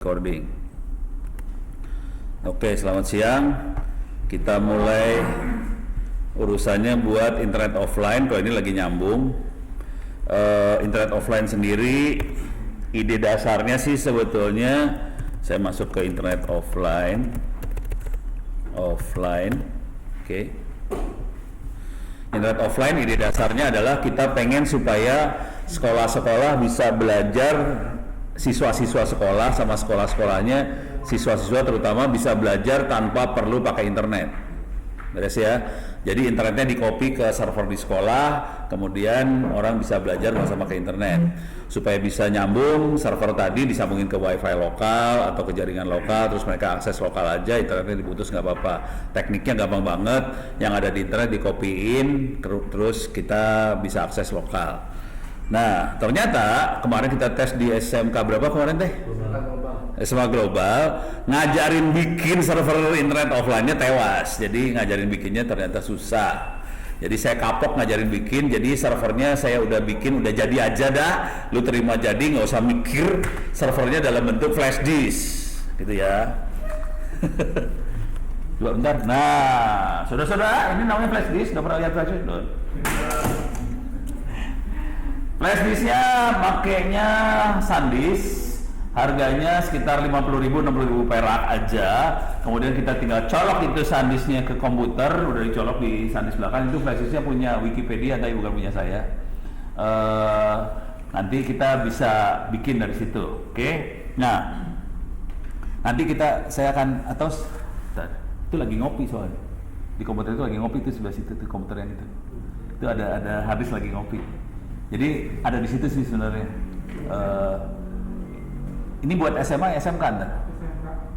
Recording. Oke, selamat siang. Kita mulai urusannya buat internet offline. Kalau ini lagi nyambung. Internet offline sendiri, ide dasarnya sih sebetulnya saya masuk ke internet offline. Oke. Internet offline ide dasarnya adalah kita pengen supaya sekolah-sekolah bisa belajar, siswa-siswa sekolah sama sekolah-sekolahnya, siswa-siswa terutama bisa belajar tanpa perlu pakai internet. Beres ya. Jadi internetnya di copy ke server di sekolah, kemudian orang bisa belajar nggak usah pakai internet. Supaya bisa nyambung, server tadi disambungin ke wifi lokal atau ke jaringan lokal, terus mereka akses lokal aja, internetnya diputus nggak apa-apa. Tekniknya gampang banget, yang ada di internet di copyin, terus kita bisa akses lokal. Nah, ternyata kemarin kita tes di SMK berapa kemarin teh? SMA Global, ngajarin bikin server internet offline-nya tewas. Jadi ngajarin bikinnya ternyata susah. Jadi saya kapok ngajarin bikin, jadi servernya saya udah bikin, udah jadi aja dah. Lu terima jadi, nggak usah mikir servernya dalam bentuk flash disk, gitu ya. Coba bentar. Nah, saudara-saudara, ini namanya flash disk. Udah pernah lihat flash disk? Flash disknya pakainya SanDisk, harganya sekitar 50.000-60.000 perak aja. Kemudian kita tinggal colok itu SanDisknya ke komputer, udah dicolok di SanDisk belakang. Itu flash disknya punya Wikipedia, tapi bukan punya saya. Nanti kita bisa bikin dari situ, oke? Nah, nanti saya akan itu lagi ngopi soalnya. Di komputer itu lagi ngopi, itu sebelah situ tuh komputer yang itu. Itu ada habis lagi ngopi. Jadi ada di situ sih sebenarnya. Ini buat SMA, SMK anda?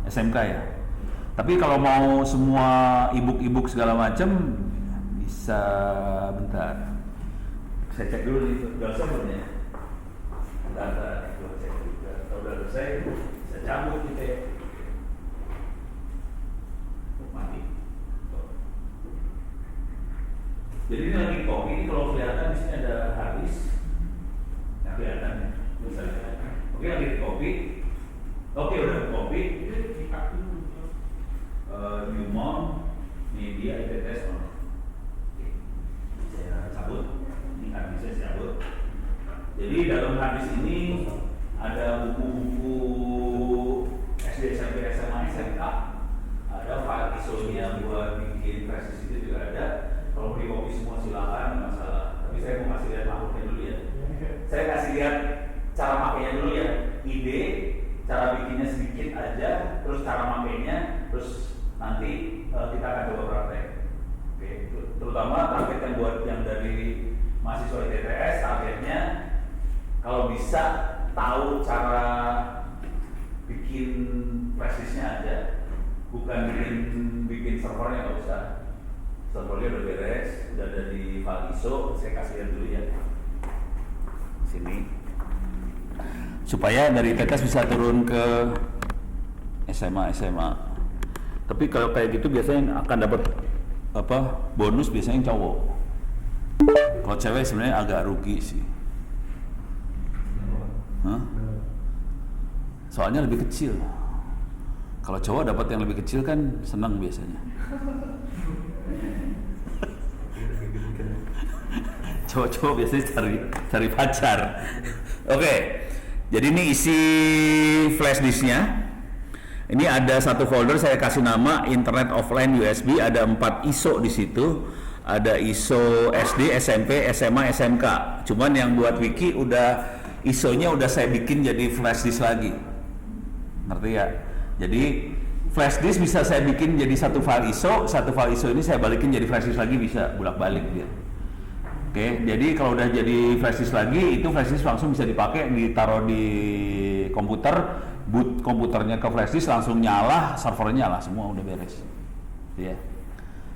SMK ya. Tapi kalau mau semua ebook segala macam bisa, bentar. Saya cek dulu nih, udah selesai belum ya? Bentar, gue cek juga. Kalau udah selesai, saya cabut gitu ya. Mati. Jadi ini lagi kopi, kalau kelihatan di sini ada habis, nggak kelihatan ya, misalnya. Oke, lagi kopi. Oke, udah kopi. Newmont, media, IPTS, oke. Saya cabut. Ini habisnya saya cabut. Jadi dalam habis ini ada buku-buku SD, SMP, SMA, SMK. Ada file ISO-nya buat bikin presis itu juga ada. Kalau di copy semua silakan, masalah. Tapi saya mau kasih lihat makhluknya dulu ya. Saya kasih lihat cara makainya dulu ya. Ide, cara bikinnya sedikit aja, terus cara makainya, terus nanti kita akan coba praktek. Oke, terutama target yang buat yang dari mahasiswa ITTS, targetnya kalau bisa tahu cara bikin presisnya aja, bukan bikin servernya, nggak usah. Servernya udah beres, udah ada di file ISO. Saya kasih lihat dulu ya sini, supaya dari ITTS bisa turun ke SMA. Tapi kalau kayak gitu biasanya yang akan dapat bonus biasanya yang cowok. Kalau cewek sebenarnya agak rugi sih. Soalnya lebih kecil. Kalau cowok dapat yang lebih kecil kan senang biasanya. Cowok-cowok biasanya cari pacar. Oke. Jadi ini isi flash disknya. Ini ada satu folder, saya kasih nama Internet Offline USB. Ada 4 ISO di situ. Ada ISO SD, SMP, SMA, SMK. Cuman yang buat wiki udah ISO-nya udah saya bikin jadi flash disk lagi. Ngerti ya? Jadi flash disk bisa saya bikin jadi satu file ISO ini saya balikin jadi flash disk lagi, bisa bolak-balik dia. Oke, jadi kalau udah jadi flash disk lagi, itu flash disk langsung bisa dipakai, ditaruh di komputer, boot komputernya ke flash disk langsung nyala, servernya nyala, semua udah beres. Ya.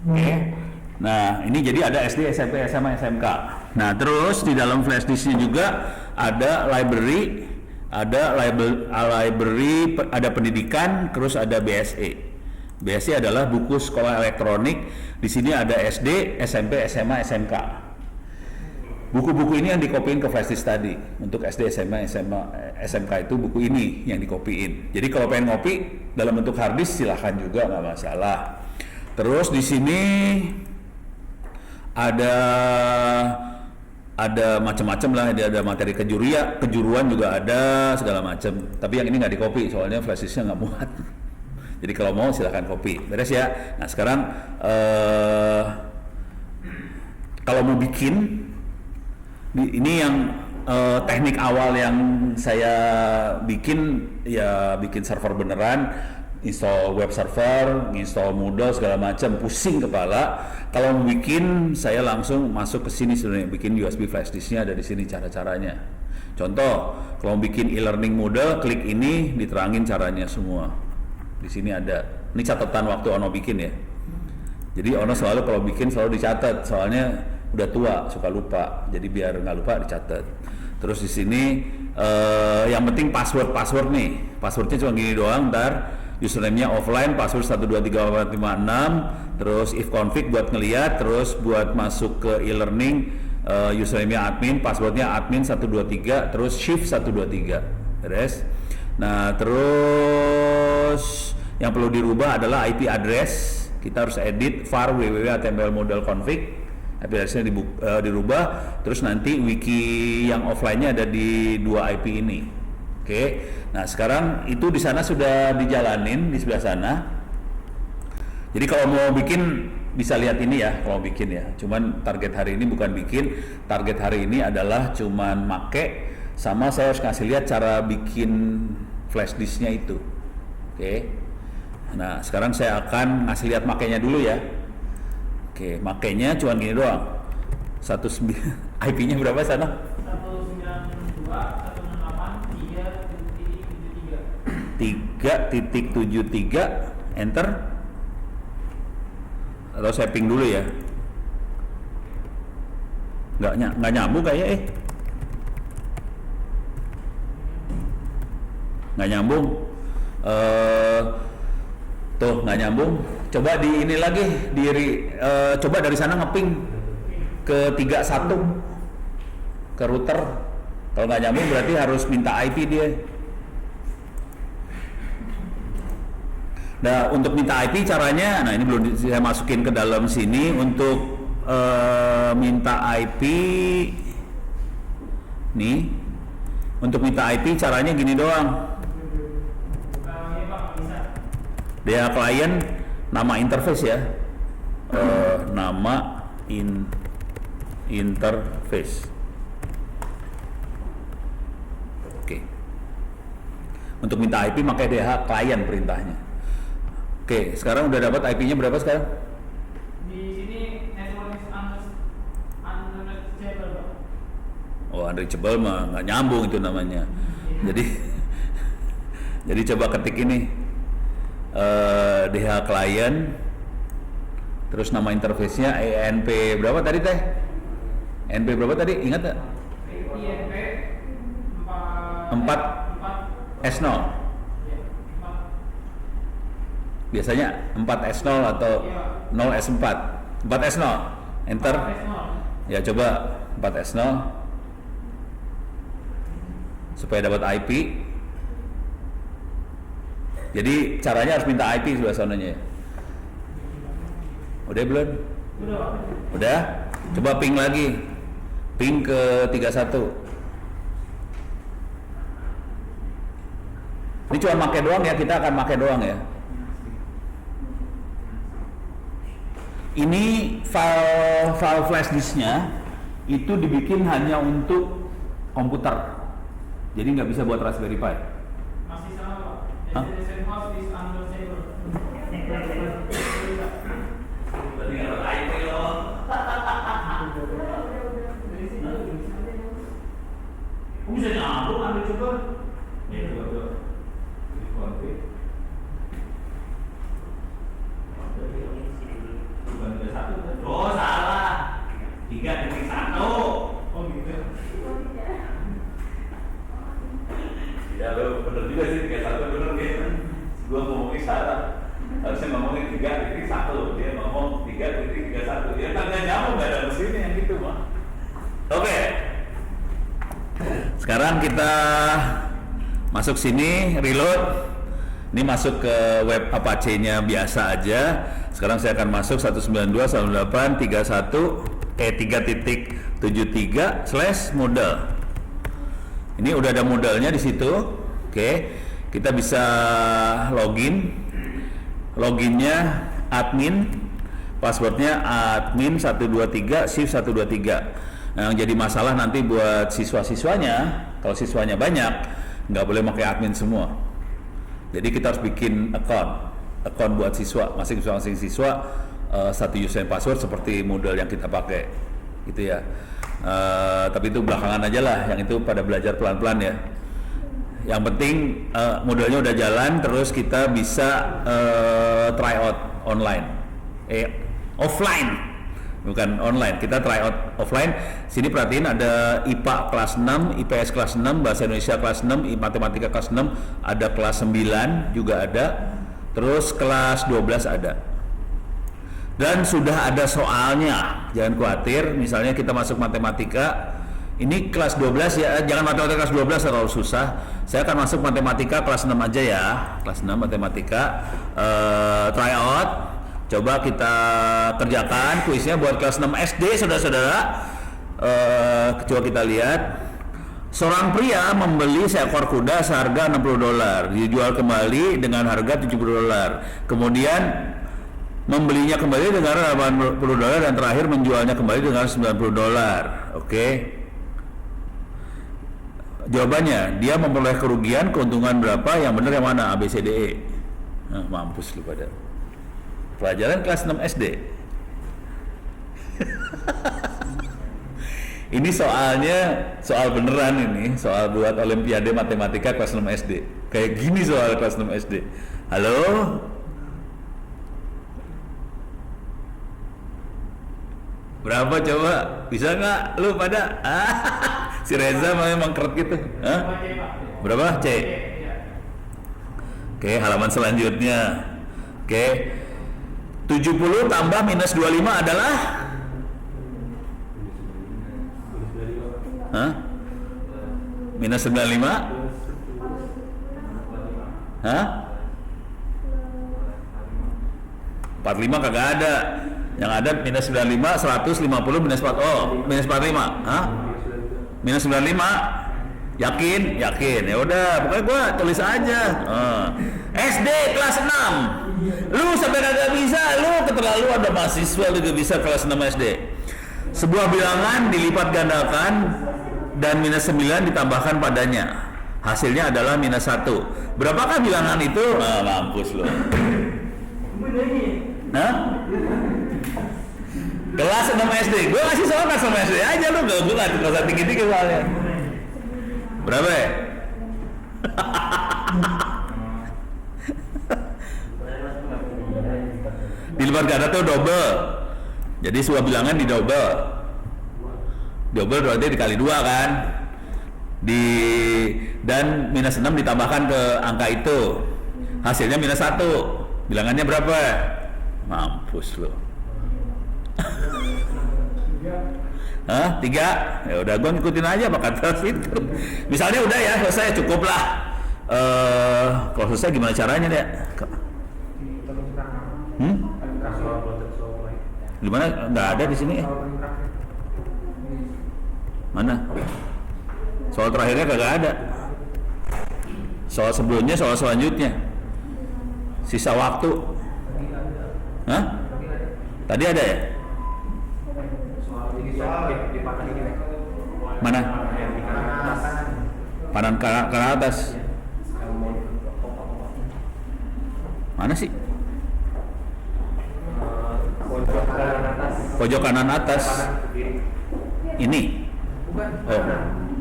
Oke. Nah, ini jadi ada SD, SMP, SMA, SMK. Nah, terus di dalam flash disknya juga ada library, ada pendidikan, terus ada BSE. BSE adalah buku sekolah elektronik. Di sini ada SD, SMP, SMA, SMK. Buku-buku ini yang dikopiin ke flash disk tadi. Untuk SD, SMA, SMK itu buku ini yang dikopiin. Jadi kalau pengen ngopi dalam bentuk hard disk silahkan juga, nggak masalah. Terus di sini ada macam-macam lah, ada materi kejuruan juga ada segala macam. Tapi yang ini nggak dikopi soalnya flash disknya nggak muat. Jadi kalau mau silahkan kopi, beres ya. Nah sekarang kalau mau bikin ini yang teknik awal yang saya bikin ya bikin server beneran, install web server, install Moodle segala macam, pusing kepala. Kalau mau bikin saya langsung masuk ke sini sebenarnya, bikin USB flash disknya ada di sini cara-caranya. Contoh, kalau mau bikin e-learning Moodle, klik ini diterangin caranya semua. Di sini ada. Ini catatan waktu Ono bikin ya. Jadi Ono selalu kalau bikin selalu dicatat, soalnya udah tua suka lupa, jadi biar nggak lupa dicatat. Terus di sini yang penting password nih, passwordnya cuma gini doang. Ntar username-nya offline, password 1234556, terus if config buat ngeliat, terus buat masuk ke e-learning username-nya admin, passwordnya admin 123, terus shift 123, beres. Nah terus yang perlu dirubah adalah IP address. Kita harus edit var www.html model config, IP address-nya dirubah. Terus nanti wiki yang offline-nya ada di 2 IP ini. Oke. Nah, sekarang itu di sana sudah dijalanin di sebelah sana. Jadi kalau mau bikin bisa lihat ini ya, kalau bikin ya. Cuman target hari ini bukan bikin, target hari ini adalah cuman make, sama saya harus kasih lihat cara bikin flash disk-nya itu. Oke. Nah, sekarang saya akan ngasih lihat makainya dulu ya. Oke, makainya cuma gini doang. 19 IP-nya berapa sana? 3.73 enter. Atau saya ping dulu ya. Nggak nyambung kayaknya nggak nyambung. Tuh nggak nyambung. Coba di ini lagi, coba dari sana ngeping ke 31 ke router. Kalau nggak nyambung berarti harus minta IP dia. Nah untuk minta IP caranya, nah ini belum saya masukin ke dalam sini. Untuk minta IP nih, untuk minta IP caranya gini doang. Dia klien, nama interface ya, nama interface. Oke. Untuk minta IP pakai DH klien perintahnya. Oke, sekarang udah dapat IP-nya berapa sekarang? Di sini network is unreachable. Oh, unreachable mah nggak nyambung itu namanya. Jadi coba ketik ini. DH klien, terus nama interface-nya ENP berapa tadi teh? NP berapa tadi? Ingat tak? INP 4 S0. Biasanya 4 S0 atau 0 S4. 4 S0. Enter. Ya coba 4 S0 supaya dapat IP. Jadi caranya harus minta IP sebelah sananya. Udah belum? Udah? Coba ping lagi. Ping ke 31. Ini cuma pakai doang ya, kita akan pakai doang ya. Ini file flash disknya itu dibikin hanya untuk komputer. Jadi nggak bisa buat Raspberry Pi. Masih sama Pak. Hah? House is unreachable. Berarti nggak ada IP loh. Bisa nyambung ambil coba. Ya coba. Ini konfig. Bukan 31. Oh salah. 3.1. Oh gitu. Ya lo bener juga sih 31 bener ya. Gua ngomongin salah. Harusnya ngomongin 3.1. Dia ngomong 3.31. Dia tanya nyambung nggak ada mesinnya yang gitu mah. Oke. Sekarang kita masuk sini, reload. Ini masuk ke web Apache-nya biasa aja. Sekarang saya akan masuk 192.168.3.73/model. Ini udah ada modelnya di situ. Oke. Kita bisa login. Loginnya admin, passwordnya admin 123 shift 123. Nah, yang jadi masalah nanti buat siswa-siswanya, kalau siswanya banyak, nggak boleh pakai admin semua. Jadi kita harus bikin account buat siswa, masing-masing siswa satu username password seperti model yang kita pakai, gitu ya. Tapi itu belakangan aja lah, yang itu pada belajar pelan-pelan ya. Yang penting modelnya udah jalan, terus kita bisa try out online, offline, bukan online. Kita try out offline. Sini perhatiin ada IPA kelas 6, IPS kelas 6, Bahasa Indonesia kelas 6, Matematika kelas 6, ada kelas 9 juga ada, terus kelas 12 ada. Dan sudah ada soalnya, jangan khawatir. Misalnya kita masuk matematika, ini kelas 12 ya, jangan matematika kelas 12 terlalu susah. Saya akan masuk matematika kelas 6 aja ya, kelas 6 matematika, try out. Coba kita kerjakan kuisnya buat kelas 6 SD, saudara-saudara. Coba kita lihat. Seorang pria membeli seekor kuda seharga $60, dijual kembali dengan harga $70. Kemudian membelinya kembali dengan $80 dan terakhir menjualnya kembali dengan $90. Oke. Jawabannya, dia memperoleh kerugian, keuntungan berapa, yang benar yang mana? A, B, C, D, E. Nah, mampus lu pada. Pelajaran kelas 6 SD. Ini soalnya soal beneran ini, soal buat Olimpiade Matematika kelas 6 SD. Kayak gini soal kelas 6 SD. Halo? Berapa coba? Bisa nggak lu pada? Si Reza memang keret gitu. Hah? Berapa? C. Oke, halaman selanjutnya. Oke. 70 tambah minus 25 adalah? Hah? Minus 95? Hah? 45 kagak ada. Yang ada minus 95, 150 minus 4. Oh, minus 45. Hah? Minus 95? Yakin? Yakin. Ya udah, pokoknya gua tulis aja. SD kelas 6. Lu sampai kagak bisa, lu keterlaluan, ada mahasiswa juga bisa kelas 6 SD. Sebuah bilangan dilipat gandakan dan minus 9 ditambahkan padanya. Hasilnya adalah minus 1. Berapakah bilangan itu? Mampus lu. Hah? Kelas 6 SD. Gue ngasih soal kelas 6 SD aja lu, gue nggak kelas tinggi-tinggi soalnya. Berapa ya? Dilipat ganda tuh double. Jadi sebuah bilangan di double. Double berarti dikali 2 kan? Dan minus 6 ditambahkan ke angka itu. Hasilnya minus 1. Bilangannya berapa? Mampus lo. Hah? 3? Ya udah, gua ngikutin aja apa kata itu. Misalnya udah ya, selesai, cukup lah. Kalau selesai gimana caranya deh? Gimana? Nggak ada di sini. Mana? Soal terakhirnya kagak ada. Soal sebelumnya, soal selanjutnya. Sisa waktu. Hah? Tadi ada ya? Mana? Kanan ke atas. Mana sih? Pojok kanan atas. Ini. Oh.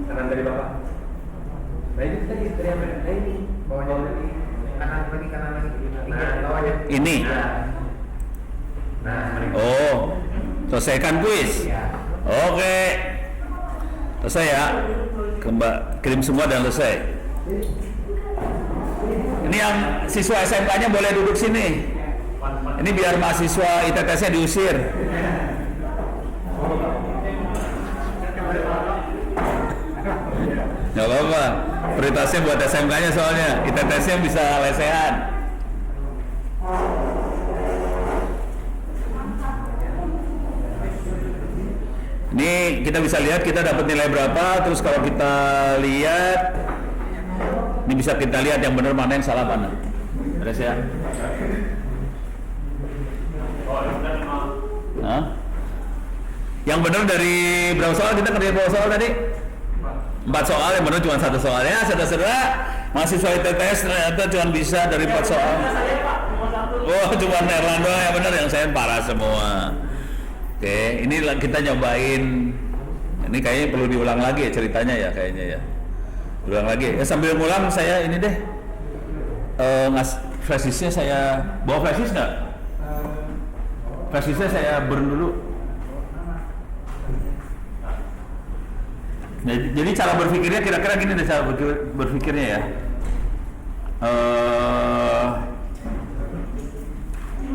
Kanan dari Bapak. Nah itu tadi dari apa? Nah ini bawahnya lagi. Kanan lagi. Bawahnya. Ini. Nah. Oh. Selesaikan kuis. Oke. Selesai ya. Kirim semua dan selesai. Ini yang siswa SMK-nya boleh duduk sini. Ini biar mahasiswa ITTS-nya diusir. Nggak apa-apa. Prioritasnya buat SMK-nya soalnya. ITTS-nya bisa lesehan. Ini kita bisa lihat kita dapat nilai berapa. Terus kalau kita lihat, ini bisa kita lihat yang benar mana yang salah mana. Beres ya? Hah? Yang benar dari berapa soal kita kerjain berapa soal tadi? 4 soal, yang benar cuma 1 soal ya, saudara-saudara. Mahasiswa ITTS ternyata cuma bisa dari 4 soal. Oh, cuma Erlando yang benar, yang saya parah semua. Oke, ini kita nyobain. Ini kayaknya perlu diulang lagi ya ceritanya ya kayaknya ya. Ulang lagi. Ya sambil ngulang saya ini deh. Flash disknya saya bawa flash disk nggak? Flash disknya saya burn dulu. Nah, jadi cara berpikirnya kira-kira gini deh cara berpikirnya ya.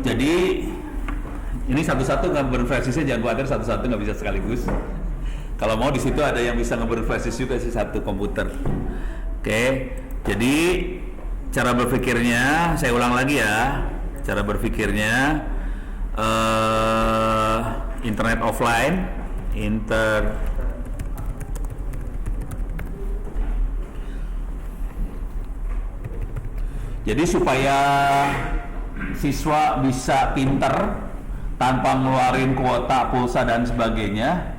Jadi ini satu-satu nggak burn-flash disknya, jangan khawatir satu-satu nggak bisa sekaligus. Kalau mau di situ ada yang bisa nge-burn-flash disk juga sih satu komputer. Oke, jadi cara berpikirnya saya ulang lagi ya. Cara berpikirnya internet offline, jadi supaya siswa bisa pinter tanpa ngeluarin kuota, pulsa dan sebagainya.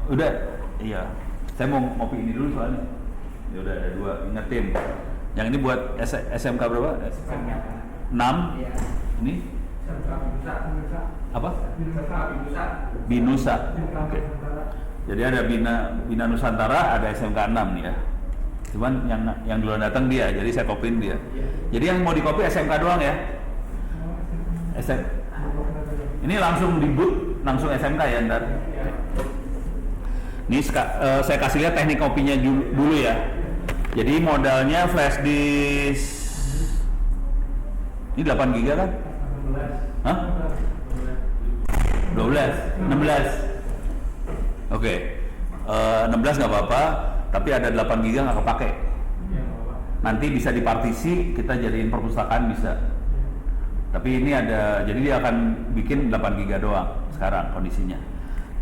Udah, iya. Saya mau ngopi ini dulu soalnya. Ya udah ada 2, ingetin. Yang ini buat SMK berapa? 6. Ini? Apa? Binusa. Oke. Jadi ada Bina Nusantara, ada SMK 6 nih ya. Cuman yang duluan datang dia, jadi saya kopiin dia. Jadi yang mau dikopi SMK doang ya. Ini langsung di boot, langsung SMK ya ntar. Ini saya kasih lihat teknik kopinya dulu ya. Jadi modalnya flash disk ini 8 GB kan? Hah? 12? 16? Oke. 16 nggak apa-apa, tapi ada 8 GB nggak kepake. Nanti bisa dipartisi, kita jadiin perpustakaan bisa. Tapi ini ada, jadi dia akan bikin 8 GB doang sekarang kondisinya.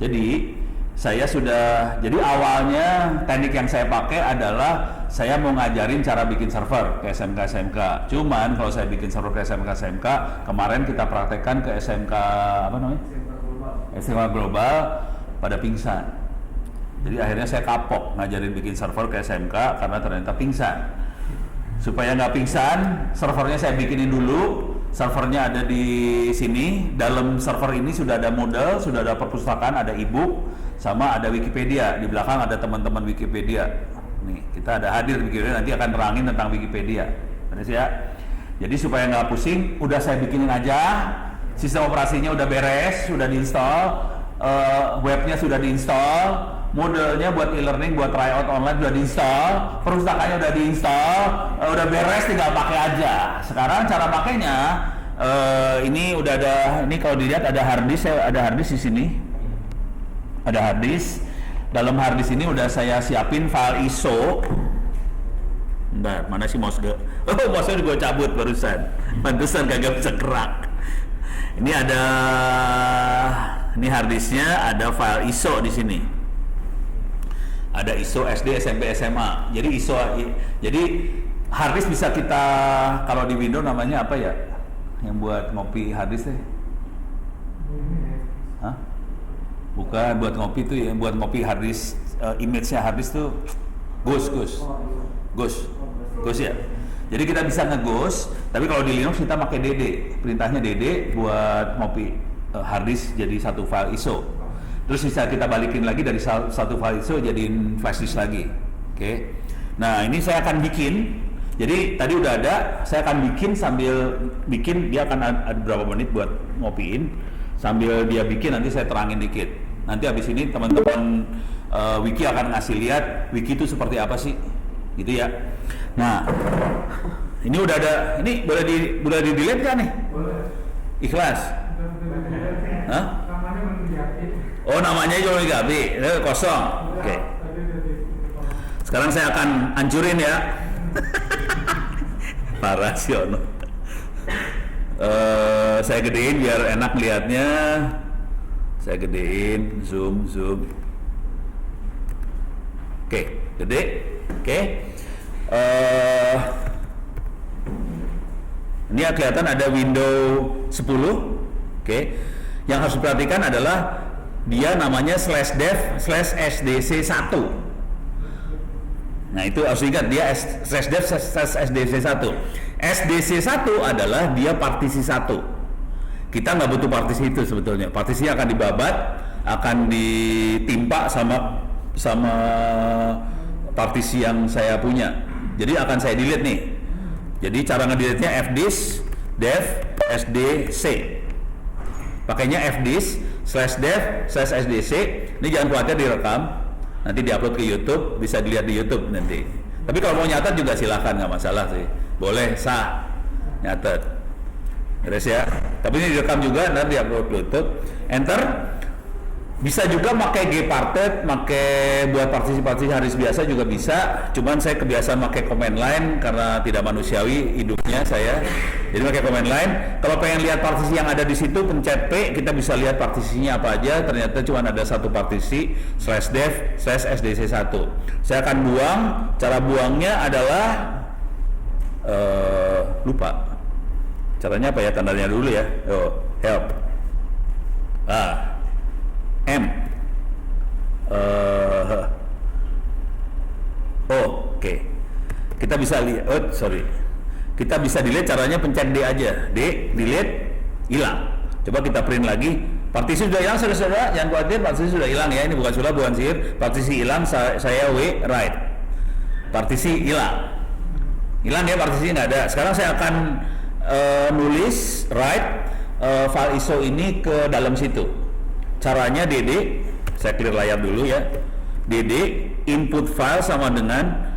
Jadi jadi awalnya teknik yang saya pakai adalah saya mau ngajarin cara bikin server ke SMK. Cuman kalau saya bikin server ke SMK, kemarin kita praktekkan ke SMK apa namanya? SMK Global pada pingsan. Jadi akhirnya saya kapok ngajarin bikin server ke SMK karena ternyata pingsan. Supaya nggak pingsan, servernya saya bikinin dulu. Servernya ada di sini. Dalam server ini sudah ada model, sudah ada perpustakaan, ada e-book, sama ada Wikipedia. Di belakang ada teman-teman Wikipedia. Nih, kita ada hadir di Wikipedia, nanti akan terangin tentang Wikipedia. Beres ya? Jadi supaya nggak pusing, udah saya bikinin aja. Sistem operasinya udah beres, sudah diinstal, webnya sudah diinstal. Modelnya buat e-learning, buat tryout online udah diinstal, perpustakaannya udah diinstal, udah beres, tinggal pakai aja. Sekarang cara pakainya, ini udah ada, ini kalau dilihat ada hard disk, ada hard disk di sini, ada hard disk. Dalam hard disk ini udah saya siapin file ISO. Bentar, mana sih mouse gue? Oh, mouse-nya gue cabut barusan, pantesan kagak bisa gerak. Ini ada, ini hard disknya, ada file ISO di sini. Ada ISO SD, SMP, SMA. Jadi ISO, jadi harddisk bisa kita, kalau di Windows namanya apa ya? Yang buat ngopi harddisk deh. Hah? Bukan buat ngopi tuh ya, buat ngopi harddisk, image-nya harddisk tuh Ghost ya. Jadi kita bisa nge-ghost, tapi kalau di Linux kita pakai DD. Perintahnya DD buat ngopi harddisk jadi satu file ISO. Terus bisa kita balikin lagi dari satu file ISO jadiin flash disk lagi. Oke. Nah, ini saya akan bikin. Jadi tadi udah ada, saya akan bikin sambil bikin, dia akan ada berapa menit buat ngopiin. Sambil dia bikin nanti saya terangin dikit. Nanti habis ini teman-teman Wiki akan ngasih lihat Wiki itu seperti apa sih. Gitu ya. Nah, ini udah ada, ini boleh di-delete kan nih? Boleh. Ikhlas? Hah? Oh, namanya juga Gabi, kosong. Oke. Sekarang saya akan hancurin ya. Parah sih Ono. Saya gedein biar enak lihatnya. Saya gedein, zoom. Oke, gede. Oke. Ini kelihatan ada window 10. Oke. Yang harus diperhatikan adalah dia namanya /dev/sdc1. Nah, itu harus ingat dia /dev/sdc1. SDC1 adalah dia partisi 1. Kita nggak butuh partisi itu sebetulnya. Partisinya akan dibabat, akan ditimpa sama partisi yang saya punya. Jadi akan saya delete nih. Jadi cara ngedelete-nya fdisk dev sdc. Pakainya fdisk/dev/sdc. Ini jangan khawatir direkam. Nanti diupload ke YouTube, bisa dilihat di YouTube nanti. Tapi kalau mau nyatet juga silahkan, nggak masalah sih. Boleh, sah nyatet. Beres ya. Tapi ini direkam juga, nanti diupload ke YouTube. Enter. Bisa juga pakai gparted, pakai buat partisi haris biasa juga bisa. Cuman saya kebiasaan pakai command line karena tidak manusiawi hidupnya saya. Jadi pakai command line. Kalau pengen lihat partisi yang ada di situ, pencet P, kita bisa lihat partisinya apa aja. Ternyata cuma ada satu partisi /dev/sdc1. Saya akan buang. Cara buangnya adalah lupa. Caranya apa ya? Tandanya dulu ya. Help. M. Oke. Kita bisa lihat. Kita bisa delete, caranya pencet D aja. D, delete, hilang. Coba kita print lagi. Partisi sudah hilang, saudara-saudara. Jangan khawatir, partisi sudah hilang ya. Ini bukan sulap, bukan sihir. Partisi hilang, saya W write. Partisi hilang. Hilang ya, partisinya nggak ada. Sekarang saya akan nulis write file ISO ini ke dalam situ. Caranya DD, saya clear layar dulu ya. DD input file sama dengan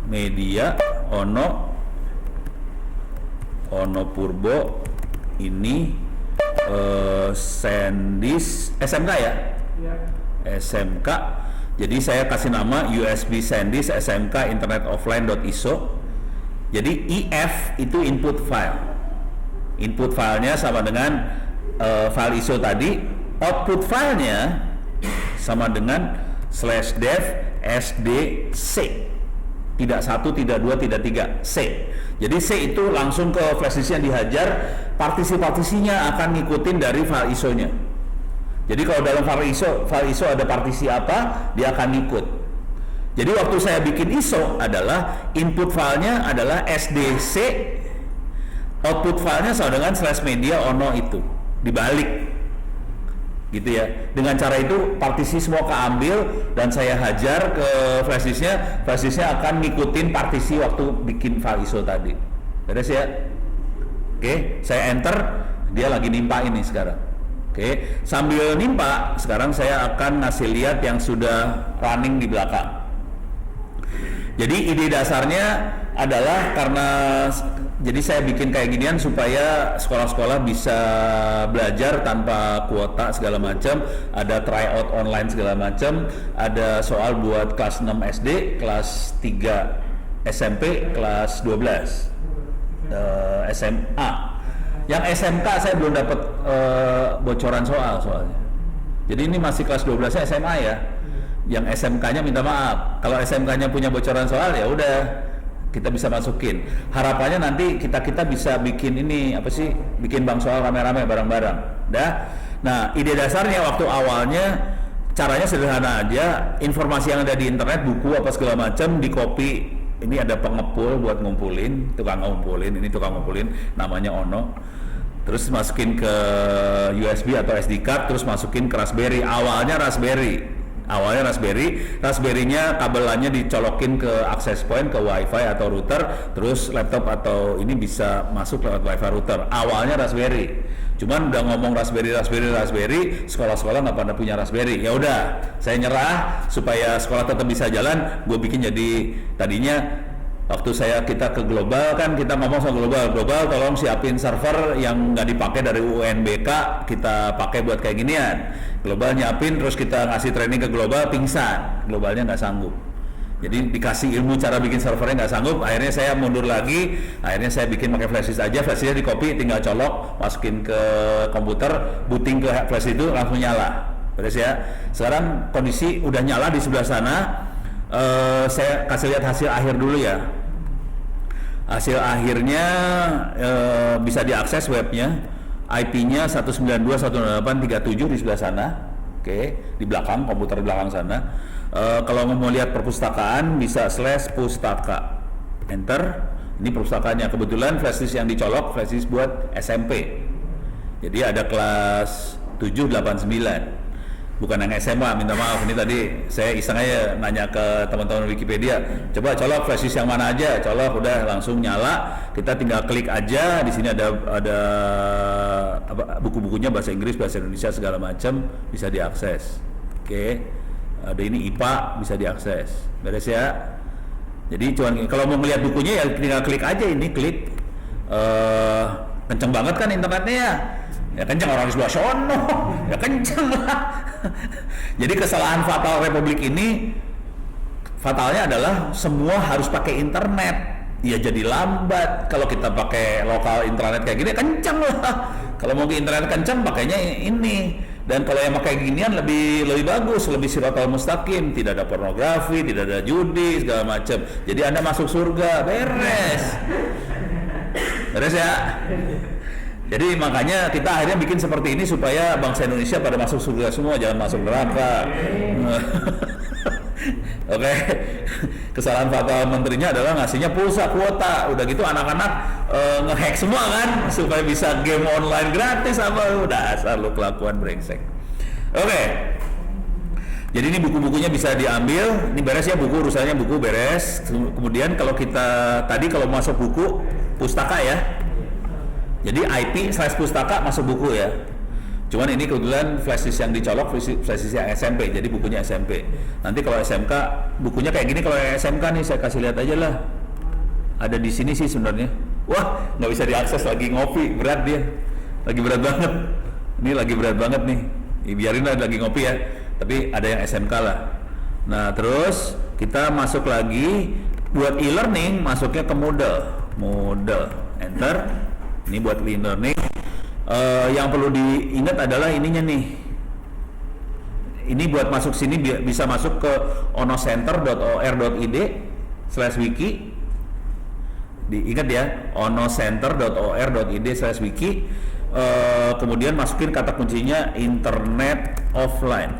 media Ono Purbo ini SanDisk SMK ya? SMK. Jadi saya kasih nama USB SanDisk SMK Internet Offline.iso. Jadi IF itu input file. Input filenya sama dengan file ISO tadi. Output filenya sama dengan /dev sdc. Tidak 1, tidak 2, tidak 3, C. Jadi C itu langsung ke flash disk yang dihajar. Partisi-partisinya akan ngikutin dari file ISO-nya. Jadi kalau dalam file ISO ada partisi apa, dia akan ngikut. Jadi waktu saya bikin ISO adalah input filenya adalah SDC, output filenya sama dengan /media ono itu, dibalik, gitu ya. Dengan cara itu partisi semua keambil dan saya hajar ke flash disknya akan ngikutin partisi waktu bikin file ISO tadi. Beres ya? Oke, saya enter, dia lagi nimpa ini sekarang. Oke, sambil nimpa, sekarang saya akan ngasih lihat yang sudah running di belakang. Jadi ide dasarnya adalah karena jadi saya bikin kayak ginian supaya sekolah-sekolah bisa belajar tanpa kuota segala macam, ada tryout online segala macam, ada soal buat kelas 6 SD, kelas 3 SMP, kelas 12 SMA. Yang SMK saya belum dapat bocoran soalnya. Jadi ini masih kelas 12-nya SMA ya. Yang SMK-nya minta maaf. Kalau SMK-nya punya bocoran soal ya udah kita bisa masukin. Harapannya nanti kita bisa bikin ini bikin bank soal rame-rame bareng-bareng. Nah, ide dasarnya waktu awalnya caranya sederhana aja. Informasi yang ada di internet, buku apa segala macam di copy. Ini ada pengepul buat ngumpulin, tukang ngumpulin namanya Ono. Terus masukin ke USB atau SD card, terus masukin ke Raspberry. Awalnya Raspberry-nya kabelannya dicolokin ke access point, ke WiFi atau router, terus laptop atau ini bisa masuk lewat WiFi router. Awalnya Raspberry. Cuman udah ngomong Raspberry, sekolah-sekolah nggak pada punya Raspberry. Ya udah, saya nyerah supaya sekolah tetap bisa jalan. Gue bikin jadi tadinya Waktu kita ke global kan kita ngomong sama global tolong siapin server yang nggak dipakai dari UNBK, kita pakai buat kayak ginian. Global nyiapin, terus kita ngasih training ke global, pingsan, globalnya nggak sanggup. Jadi dikasih ilmu cara bikin servernya nggak sanggup, akhirnya saya mundur lagi, akhirnya saya bikin pakai flash disk aja, flash disk di copy, tinggal colok, masukin ke komputer, booting ke flash itu langsung nyala. Beres ya. Sekarang kondisi udah nyala di sebelah sana. Saya kasih lihat hasil akhir dulu ya. Hasil akhirnya bisa diakses webnya, IP-nya 192.168.37 di sebelah sana. Oke, di belakang, komputer di belakang sana. Kalau mau lihat perpustakaan bisa /pustaka, enter. Ini perpustakaannya, kebetulan flash disk yang dicolok flash disk buat SMP. Jadi ada kelas 7, 8, 9. Bukan yang SMA, minta maaf, ini tadi saya iseng aja nanya ke teman-teman Wikipedia, coba colok flash disk yang mana aja, colok udah langsung nyala, kita tinggal klik aja, di sini ada buku-bukunya bahasa Inggris, bahasa Indonesia segala macam bisa diakses. Oke. Ada ini IPA bisa diakses. Beres ya. Jadi cuman kalau mau melihat bukunya ya tinggal klik aja, ini klik. Kenceng banget kan internetnya ya. Ya kenceng, orang di sebelah sono, ya kenceng lah. Jadi kesalahan fatal Republik ini, fatalnya adalah semua harus pakai internet. Ya jadi lambat. Kalau kita pakai lokal internet kayak gini, kenceng lah. Kalau mau ke internet kenceng, pakainya ini. Dan kalau yang pakai ginian lebih bagus, lebih siratal mustaqim, tidak ada pornografi, tidak ada judi segala macam. Jadi Anda masuk surga, beres. Beres ya. Jadi makanya kita akhirnya bikin seperti ini supaya bangsa Indonesia pada masuk surga semua, jangan masuk neraka. Oke. Kesalahan fatal menterinya adalah ngasihnya pulsa kuota. Udah gitu anak-anak ngehack semua kan supaya bisa game online gratis, apa udah asal lu kelakuan brengsek. Oke. Jadi ini buku-bukunya bisa diambil. Ini beres ya, buku urusannya buku beres. Kemudian kalau kita tadi kalau masuk buku pustaka ya. Jadi IP/pustaka masuk buku ya. Cuman ini kebetulan flash disk yang dicolok flash disk yang SMP, jadi bukunya SMP. Nanti kalau SMK bukunya kayak gini, kalau SMK nih saya kasih lihat aja lah. Ada di sini sih sebenarnya. Wah, nggak bisa diakses, lagi ngopi, berat dia. Lagi berat banget. Ini lagi berat banget nih. Biarin lah lagi ngopi ya. Tapi ada yang SMK lah. Nah, terus kita masuk lagi buat e-learning, masuknya ke Moodle. Enter. Ini buat e-learning. Yang perlu diingat adalah ininya nih. Ini buat masuk sini bisa masuk ke onocenter.or.id/wiki. Diingat ya, onocenter.or.id/wiki. Kemudian masukin kata kuncinya internet offline.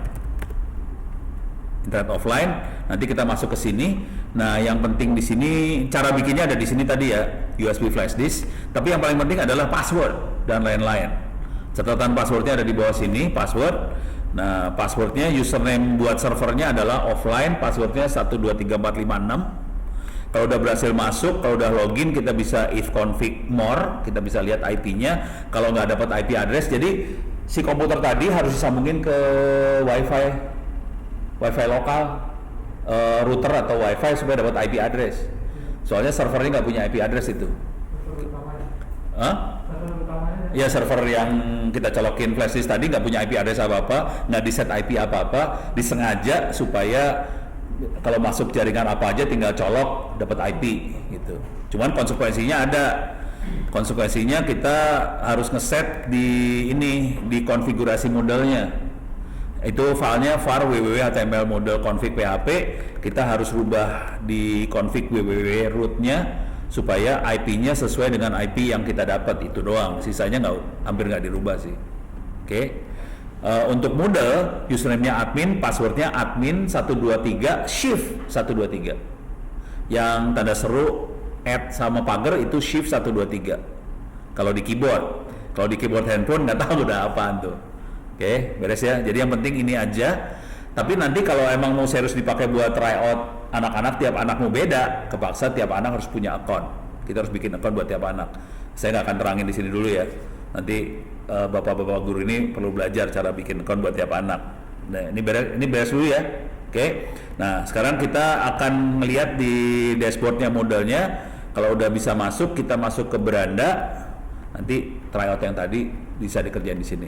Internet offline. Nanti kita masuk ke sini. Nah, yang penting di sini cara bikinnya ada di sini tadi ya, USB flash disk. Tapi yang paling penting adalah password dan lain-lain. Catatan passwordnya ada di bawah sini, password. Nah, passwordnya username buat servernya adalah offline, passwordnya 123456. Kalau udah berhasil masuk, kalau udah login, kita bisa if config more, kita bisa lihat IP-nya. Kalau nggak dapat IP address, jadi si komputer tadi harus disambungin ke wifi lokal. Router atau wifi supaya dapat IP address. Soalnya servernya nggak punya IP address itu. Ya server yang kita colokin flash disk tadi nggak punya IP address apa-apa, nggak di set IP apa-apa, disengaja supaya kalau masuk jaringan apa aja tinggal colok dapat IP gitu. Cuman konsekuensinya ada. Konsekuensinya kita harus ngeset di konfigurasi modelnya. Itu filenya var www.html model config php, kita harus rubah di config www root-nya supaya IP-nya sesuai dengan IP yang kita dapat, itu doang. Sisanya hampir nggak dirubah sih. Oke. Untuk Moodle, username-nya admin, password-nya admin 123 shift 123. Yang tanda seru add sama pagar itu shift 123. Kalau di keyboard handphone nggak tahu udah apaan tuh. Oke, beres ya. Jadi yang penting ini aja. Tapi nanti kalau emang mau serius dipakai buat tryout anak-anak, tiap anak mau beda, kepaksa tiap anak harus punya akun. Kita harus bikin akun buat tiap anak. Saya nggak akan terangin di sini dulu ya. Nanti bapak-bapak guru ini perlu belajar cara bikin akun buat tiap anak. Nah, ini beres dulu ya. Oke. Nah, sekarang kita akan melihat di dashboardnya Moodle-nya. Kalau udah bisa masuk, kita masuk ke beranda. Nanti tryout yang tadi bisa dikerjain di sini.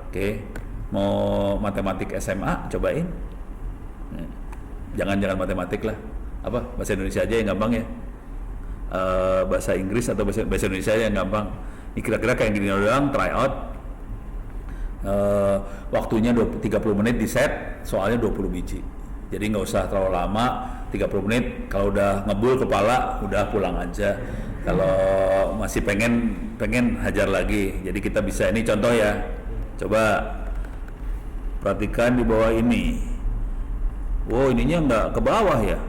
Oke. Mau matematik SMA, cobain. Jangan matematik lah. Apa? Bahasa Indonesia aja yang gampang ya. Bahasa Inggris atau bahasa Indonesia aja yang gampang. Ini kira-kira kayak gini doang, tryout. Waktunya 30 menit di set, soalnya 20 biji. Jadi nggak usah terlalu lama, 30 menit. Kalau udah ngebul kepala, udah pulang aja. Kalau masih pengen hajar lagi. Jadi kita bisa, ini contoh ya. Coba perhatikan di bawah ini. Wow, ininya nggak ke bawah ya.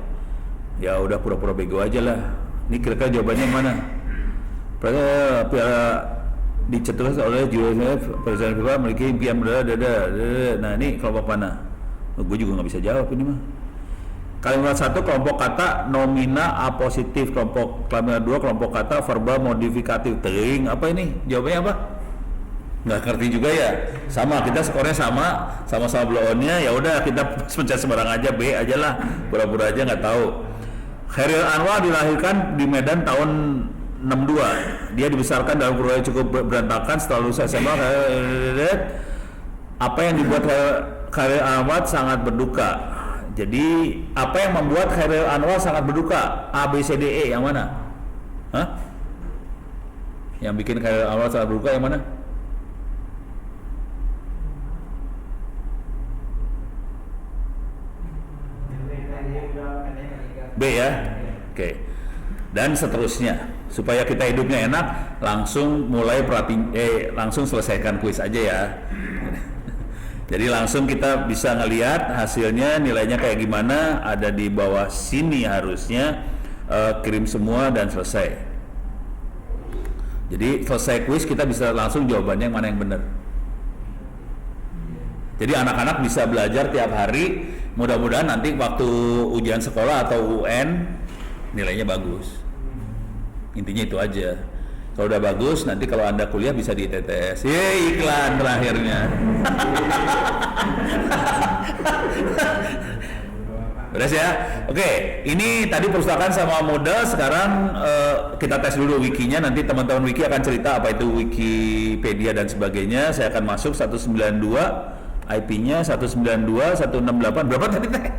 Ya udah pura-pura bego aja lah. Ini kira-kira jawabannya yang mana? Piala dicetuskan oleh UNICEF, Presiden FIFA memiliki impian berada. Nah ini kelompok mana? Gue juga nggak bisa jawab ini mah. Kalimat 1 kelompok kata nomina apositif, kalimat 2 kelompok kata verbal modifikatif. Tering apa ini? Jawabannya apa? Nggak ngerti juga ya. Sama, kita skornya sama-sama blow on-nya. Ya udah kita pencet sembarang aja, B aja lah. Pura-pura aja nggak tahu. Khairil Anwar dilahirkan di Medan tahun 62. Dia dibesarkan dalam keluarga yang cukup berantakan. Setelah lulus SMA, apa yang dibuat Khairil Anwar sangat berduka. Jadi apa yang membuat Khairil Anwar sangat berduka? A, B, C, D, E yang mana? Hah? Yang bikin Khairil Anwar sangat berduka yang mana? B ya? Oke. Dan seterusnya. Supaya kita hidupnya enak, langsung langsung selesaikan kuis aja ya. Jadi langsung kita bisa ngelihat hasilnya, nilainya kayak gimana, ada di bawah sini harusnya. Kirim semua dan selesai. Jadi selesai kuis kita bisa langsung jawabannya yang mana yang benar. Jadi anak-anak bisa belajar tiap hari. Mudah-mudahan nanti waktu ujian sekolah atau UN nilainya bagus. Intinya itu aja. Kalau udah bagus, nanti kalau Anda kuliah bisa di ITTS. Iklan terakhirnya. Beres ya? Oke, ini tadi perpustakaan sama Moodle. Sekarang kita tes dulu wikinya. Nanti teman-teman wiki akan cerita apa itu Wikipedia dan sebagainya. Saya akan masuk 192. IP-nya 192.168 berapa tadi teh?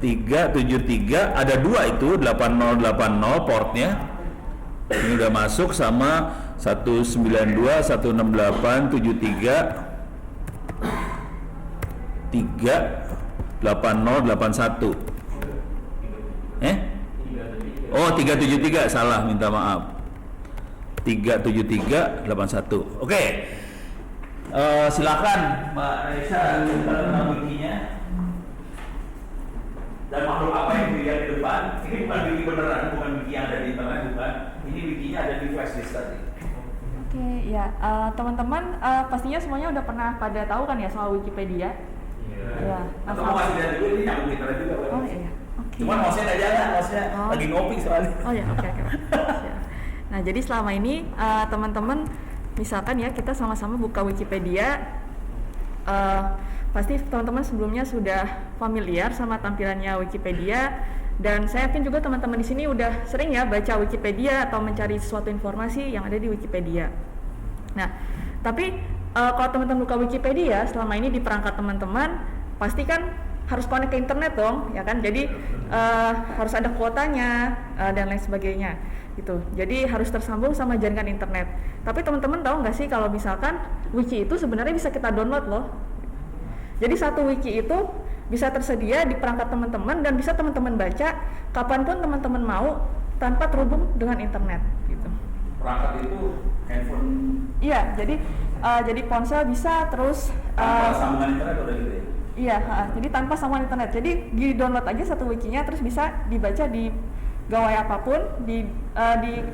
373, ada 2 itu 8080 portnya. Ini udah masuk sama 192.168.73 38081. Oh 373, salah, minta maaf. 37381. Oke. Silakan Mbak Raisa tentang wikinya dan makhluk apa yang dilihat di depan. Ini bukan wiki beneran, bukan wiki yang ada di internet, bukan. Ini wikinya ada di flashdisk tadi. Oke, ya teman-teman pastinya semuanya udah pernah pada tahu kan ya soal Wikipedia. Iya. Atau mau kasih lihat dulu, ini nyambung internet juga kan? Oh iya, oke. Cuman mouse-nya nggak jalan, mouse-nya lagi ngopi soalnya. Oh ya, oke. Nah jadi selama ini teman-teman misalkan ya kita sama-sama buka Wikipedia, pasti teman-teman sebelumnya sudah familiar sama tampilannya Wikipedia, dan saya yakin juga teman-teman di sini udah sering ya baca Wikipedia atau mencari sesuatu informasi yang ada di Wikipedia. Nah, tapi kalau teman-teman buka Wikipedia selama ini di perangkat teman-teman pasti kan harus connect ke internet dong, ya kan? Jadi harus ada kuotanya dan lain sebagainya. Gitu. Jadi harus tersambung sama jaringan internet. Tapi teman-teman tahu nggak sih kalau misalkan wiki itu sebenarnya bisa kita download loh. Jadi satu wiki itu bisa tersedia di perangkat teman-teman dan bisa teman-teman baca kapanpun teman-teman mau tanpa terhubung dengan internet. Gitu. Perangkat itu handphone. Iya, jadi ponsel bisa, terus tanpa sambungan internet udah gitu ya. Iya, jadi tanpa sambungan internet. Jadi di download aja satu wikinya, terus bisa dibaca di gawai apapun, di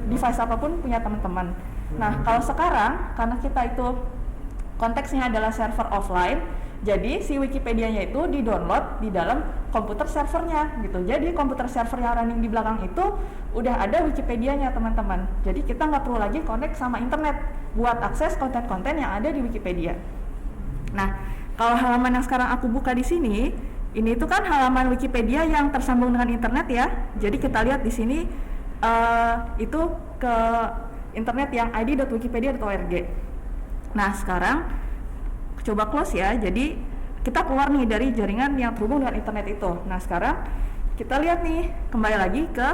device apapun punya teman-teman. Nah, kalau sekarang karena kita itu konteksnya adalah server offline, jadi si Wikipedia-nya itu di-download di dalam komputer servernya gitu. Jadi komputer server yang running di belakang itu udah ada Wikipedia-nya teman-teman. Jadi kita nggak perlu lagi connect sama internet buat akses konten-konten yang ada di Wikipedia. Nah, kalau halaman yang sekarang aku buka di sini, ini itu kan halaman Wikipedia yang tersambung dengan internet ya. Jadi kita lihat di sini itu ke internet yang id.wikipedia.org. Nah sekarang coba close ya. Jadi kita keluar nih dari jaringan yang terhubung dengan internet itu. Nah sekarang kita lihat nih kembali lagi ke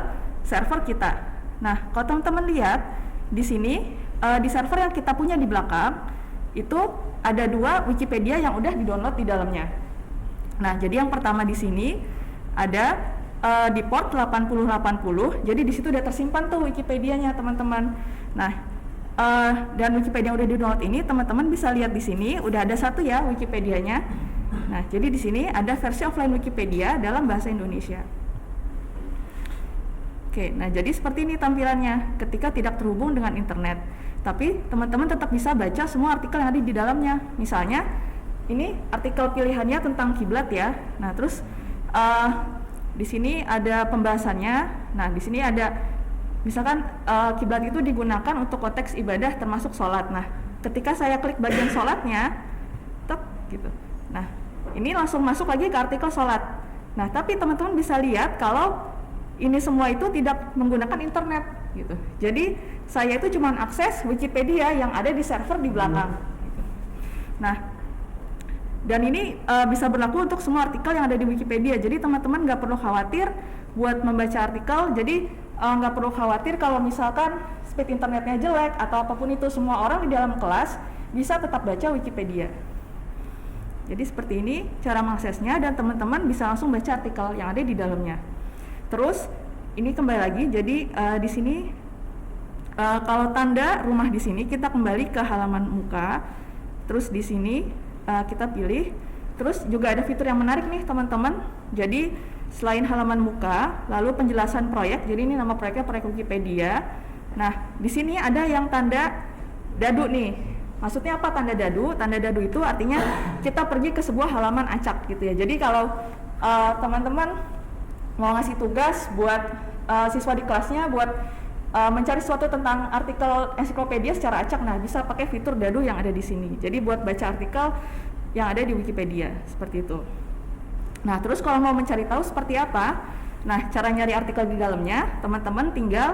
server kita. Nah kalau teman-teman lihat di sini di server yang kita punya di belakang itu ada 2 Wikipedia yang udah di-download di dalamnya. Nah, jadi yang pertama di sini ada di port 8080. Jadi di situ udah tersimpan tuh Wikipedianya, teman-teman. Nah, dan Wikipedia yang udah di-download ini teman-teman bisa lihat di sini udah ada 1 ya Wikipedianya. Nah, jadi di sini ada versi offline Wikipedia dalam bahasa Indonesia. Oke, nah jadi seperti ini tampilannya ketika tidak terhubung dengan internet. Tapi teman-teman tetap bisa baca semua artikel yang ada di dalamnya. Misalnya ini artikel pilihannya tentang kiblat ya. Nah terus di sini ada pembahasannya. Nah di sini ada misalkan kiblat itu digunakan untuk konteks ibadah termasuk sholat. Nah ketika saya klik bagian sholatnya, tek gitu. Nah ini langsung masuk lagi ke artikel sholat. Nah tapi teman-teman bisa lihat kalau ini semua itu tidak menggunakan internet gitu. Jadi saya itu cuma akses Wikipedia yang ada di server di belakang. Nah, dan ini bisa berlaku untuk semua artikel yang ada di Wikipedia. Jadi teman-teman nggak perlu khawatir buat membaca artikel. Jadi nggak perlu khawatir kalau misalkan speed internetnya jelek atau apapun itu, semua orang di dalam kelas bisa tetap baca Wikipedia. Jadi seperti ini cara mengaksesnya dan teman-teman bisa langsung baca artikel yang ada di dalamnya. Terus ini kembali lagi, jadi di sini kalau tanda rumah di sini kita kembali ke halaman muka, terus di sini kita pilih, terus juga ada fitur yang menarik nih teman-teman. Jadi selain halaman muka, lalu penjelasan proyek, jadi ini nama proyeknya proyek Wikipedia. Nah di sini ada yang tanda dadu nih. Maksudnya apa tanda dadu? Tanda dadu itu artinya kita pergi ke sebuah halaman acak gitu ya. Jadi kalau teman-teman mau ngasih tugas buat siswa di kelasnya buat mencari sesuatu tentang artikel ensiklopedia secara acak, nah bisa pakai fitur dadu yang ada di sini. Jadi buat baca artikel yang ada di Wikipedia seperti itu. Nah terus kalau mau mencari tahu seperti apa, nah cara nyari artikel di dalamnya teman-teman tinggal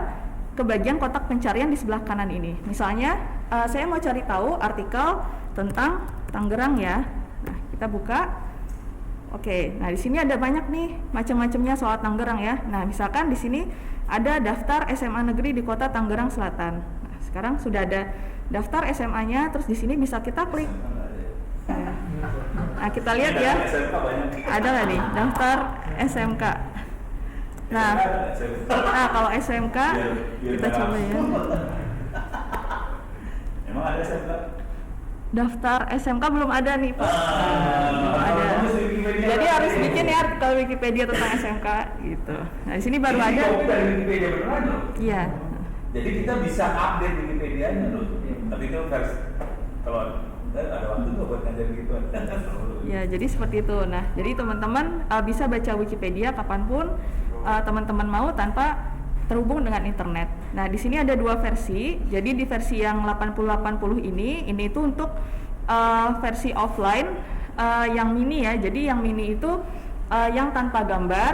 ke bagian kotak pencarian di sebelah kanan ini. Misalnya saya mau cari tahu artikel tentang Tangerang ya. Nah kita buka. Oke, nah di sini ada banyak nih macam-macamnya soal Tangerang ya. Nah, misalkan di sini ada daftar SMA negeri di Kota Tangerang Selatan. Nah, sekarang sudah ada daftar SMA-nya, terus di sini bisa kita klik. Ya. Nah, kita lihat ya. Ada nggak nih daftar SMK? Nah, kalau SMK kita coba ya. Emang ada SMK? Daftar SMK belum ada nih Pak. Belum ada. Jadi harus bikin ya artikel Wikipedia tentang SMK gitu. Nah di sini baru ada. Dari Wikipedia beneran loh. Iya. Jadi kita bisa update Wikipedianya loh. Tapi itu versi kalau ada waktu tuh buat ngajarin gituan. Ya jadi seperti itu. Nah jadi teman-teman bisa baca Wikipedia kapanpun teman-teman mau tanpa terhubung dengan internet. Nah, di sini ada 2 versi. Jadi di versi yang 8080 ini itu untuk versi offline yang mini ya. Jadi yang mini itu yang tanpa gambar.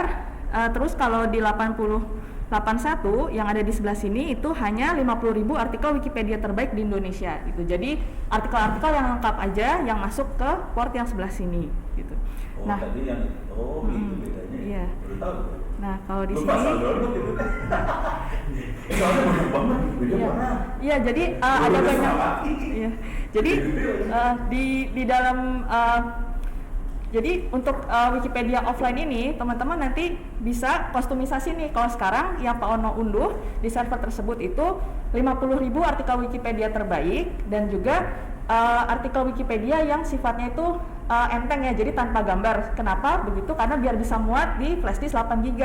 Terus kalau di 8081 yang ada di sebelah sini itu hanya 50.000 artikel Wikipedia terbaik di Indonesia gitu. Jadi artikel-artikel yang lengkap aja yang masuk ke port yang sebelah sini gitu. Oh, Nah, tadi yang gitu bedanya. iya. Baru tahu. Nah, kalau di Lupa sini download gitu. Soalnya banyak banget beda iya. banget. Iya, jadi ada banyak. Iya. Jadi di dalam jadi untuk Wikipedia offline ini teman-teman nanti bisa kustomisasi nih. Kalau sekarang yang Pak Ono unduh di server tersebut itu 50.000 artikel Wikipedia terbaik dan juga artikel Wikipedia yang sifatnya itu enteng ya, jadi tanpa gambar. Kenapa begitu? Karena biar bisa muat di flash disk 8 GB.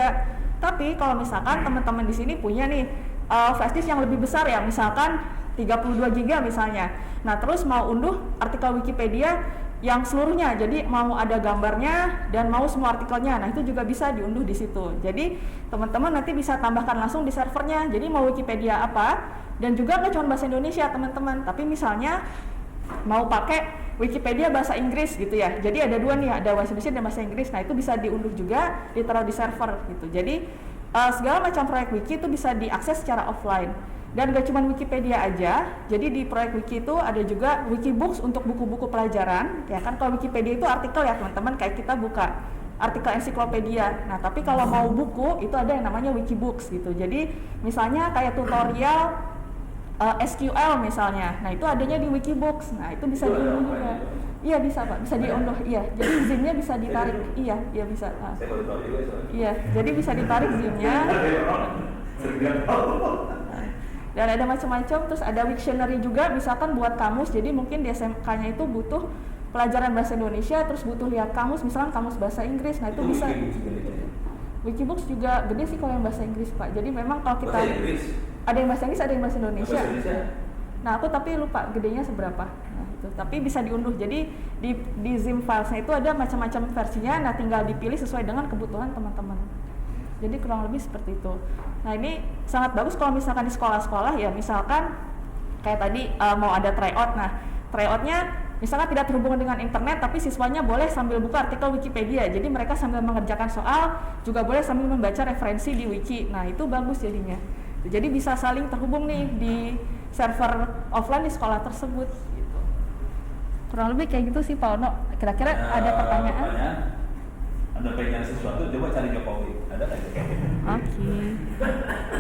Tapi kalau misalkan teman-teman di sini punya nih flash disk yang lebih besar ya, misalkan 32 GB misalnya. Nah, terus mau unduh artikel Wikipedia yang seluruhnya, jadi mau ada gambarnya dan mau semua artikelnya. Nah, itu juga bisa diunduh di situ. Jadi, teman-teman nanti bisa tambahkan langsung di servernya. Jadi, mau Wikipedia apa? Dan juga nggak cuma bahasa Indonesia, teman-teman. Tapi misalnya mau pakai Wikipedia bahasa Inggris gitu ya. Jadi ada dua nih, ada bahasa Indonesia dan bahasa Inggris. Nah itu bisa diunduh juga, ditaruh di server gitu. Jadi segala macam proyek wiki itu bisa diakses secara offline. Dan gak cuma Wikipedia aja, jadi di proyek wiki itu ada juga Wikibooks untuk buku-buku pelajaran. Ya kan kalau Wikipedia itu artikel ya teman-teman, kayak kita buka artikel ensiklopedia. Nah tapi kalau mau buku itu ada yang namanya Wikibooks gitu. Jadi misalnya kayak tutorial SQL misalnya, nah itu adanya di Wikibooks. Nah itu bisa diunduh juga. Iya bisa Pak, bisa diunduh. Iya, jadi zimnya bisa ditarik. Iya bisa. Iya, jadi bisa ditarik zimnya. Dan ada macam-macam, terus ada Wiktionary juga, misalkan buat kamus. Jadi mungkin di SMK-nya itu butuh pelajaran bahasa Indonesia, terus butuh lihat kamus, misalkan kamus bahasa Inggris. Nah itu bisa. Wikibooks juga gede sih kalau yang bahasa Inggris Pak. Jadi memang kalau kita ada yang bahasa Inggris, ada yang bahasa Indonesia. Nah aku tapi lupa gedenya seberapa. Nah, itu. Tapi bisa diunduh. Jadi di zim filesnya itu ada macam-macam versinya. Nah tinggal dipilih sesuai dengan kebutuhan teman-teman. Jadi kurang lebih seperti itu. Nah ini sangat bagus kalau misalkan di sekolah-sekolah ya, misalkan kayak tadi mau ada tryout. Nah tryoutnya misalkan tidak terhubung dengan internet, tapi siswanya boleh sambil buka artikel Wikipedia. Jadi mereka sambil mengerjakan soal juga boleh sambil membaca referensi di wiki. Nah itu bagus jadinya. Jadi bisa saling terhubung nih di server offline di sekolah tersebut. Gitu. Kurang lebih kayak gitu sih Pak Ono. Kira-kira ada pertanyaan? Anda pengen sesuatu, coba cari Jokowi. Ada nggak Jokowi? Oke.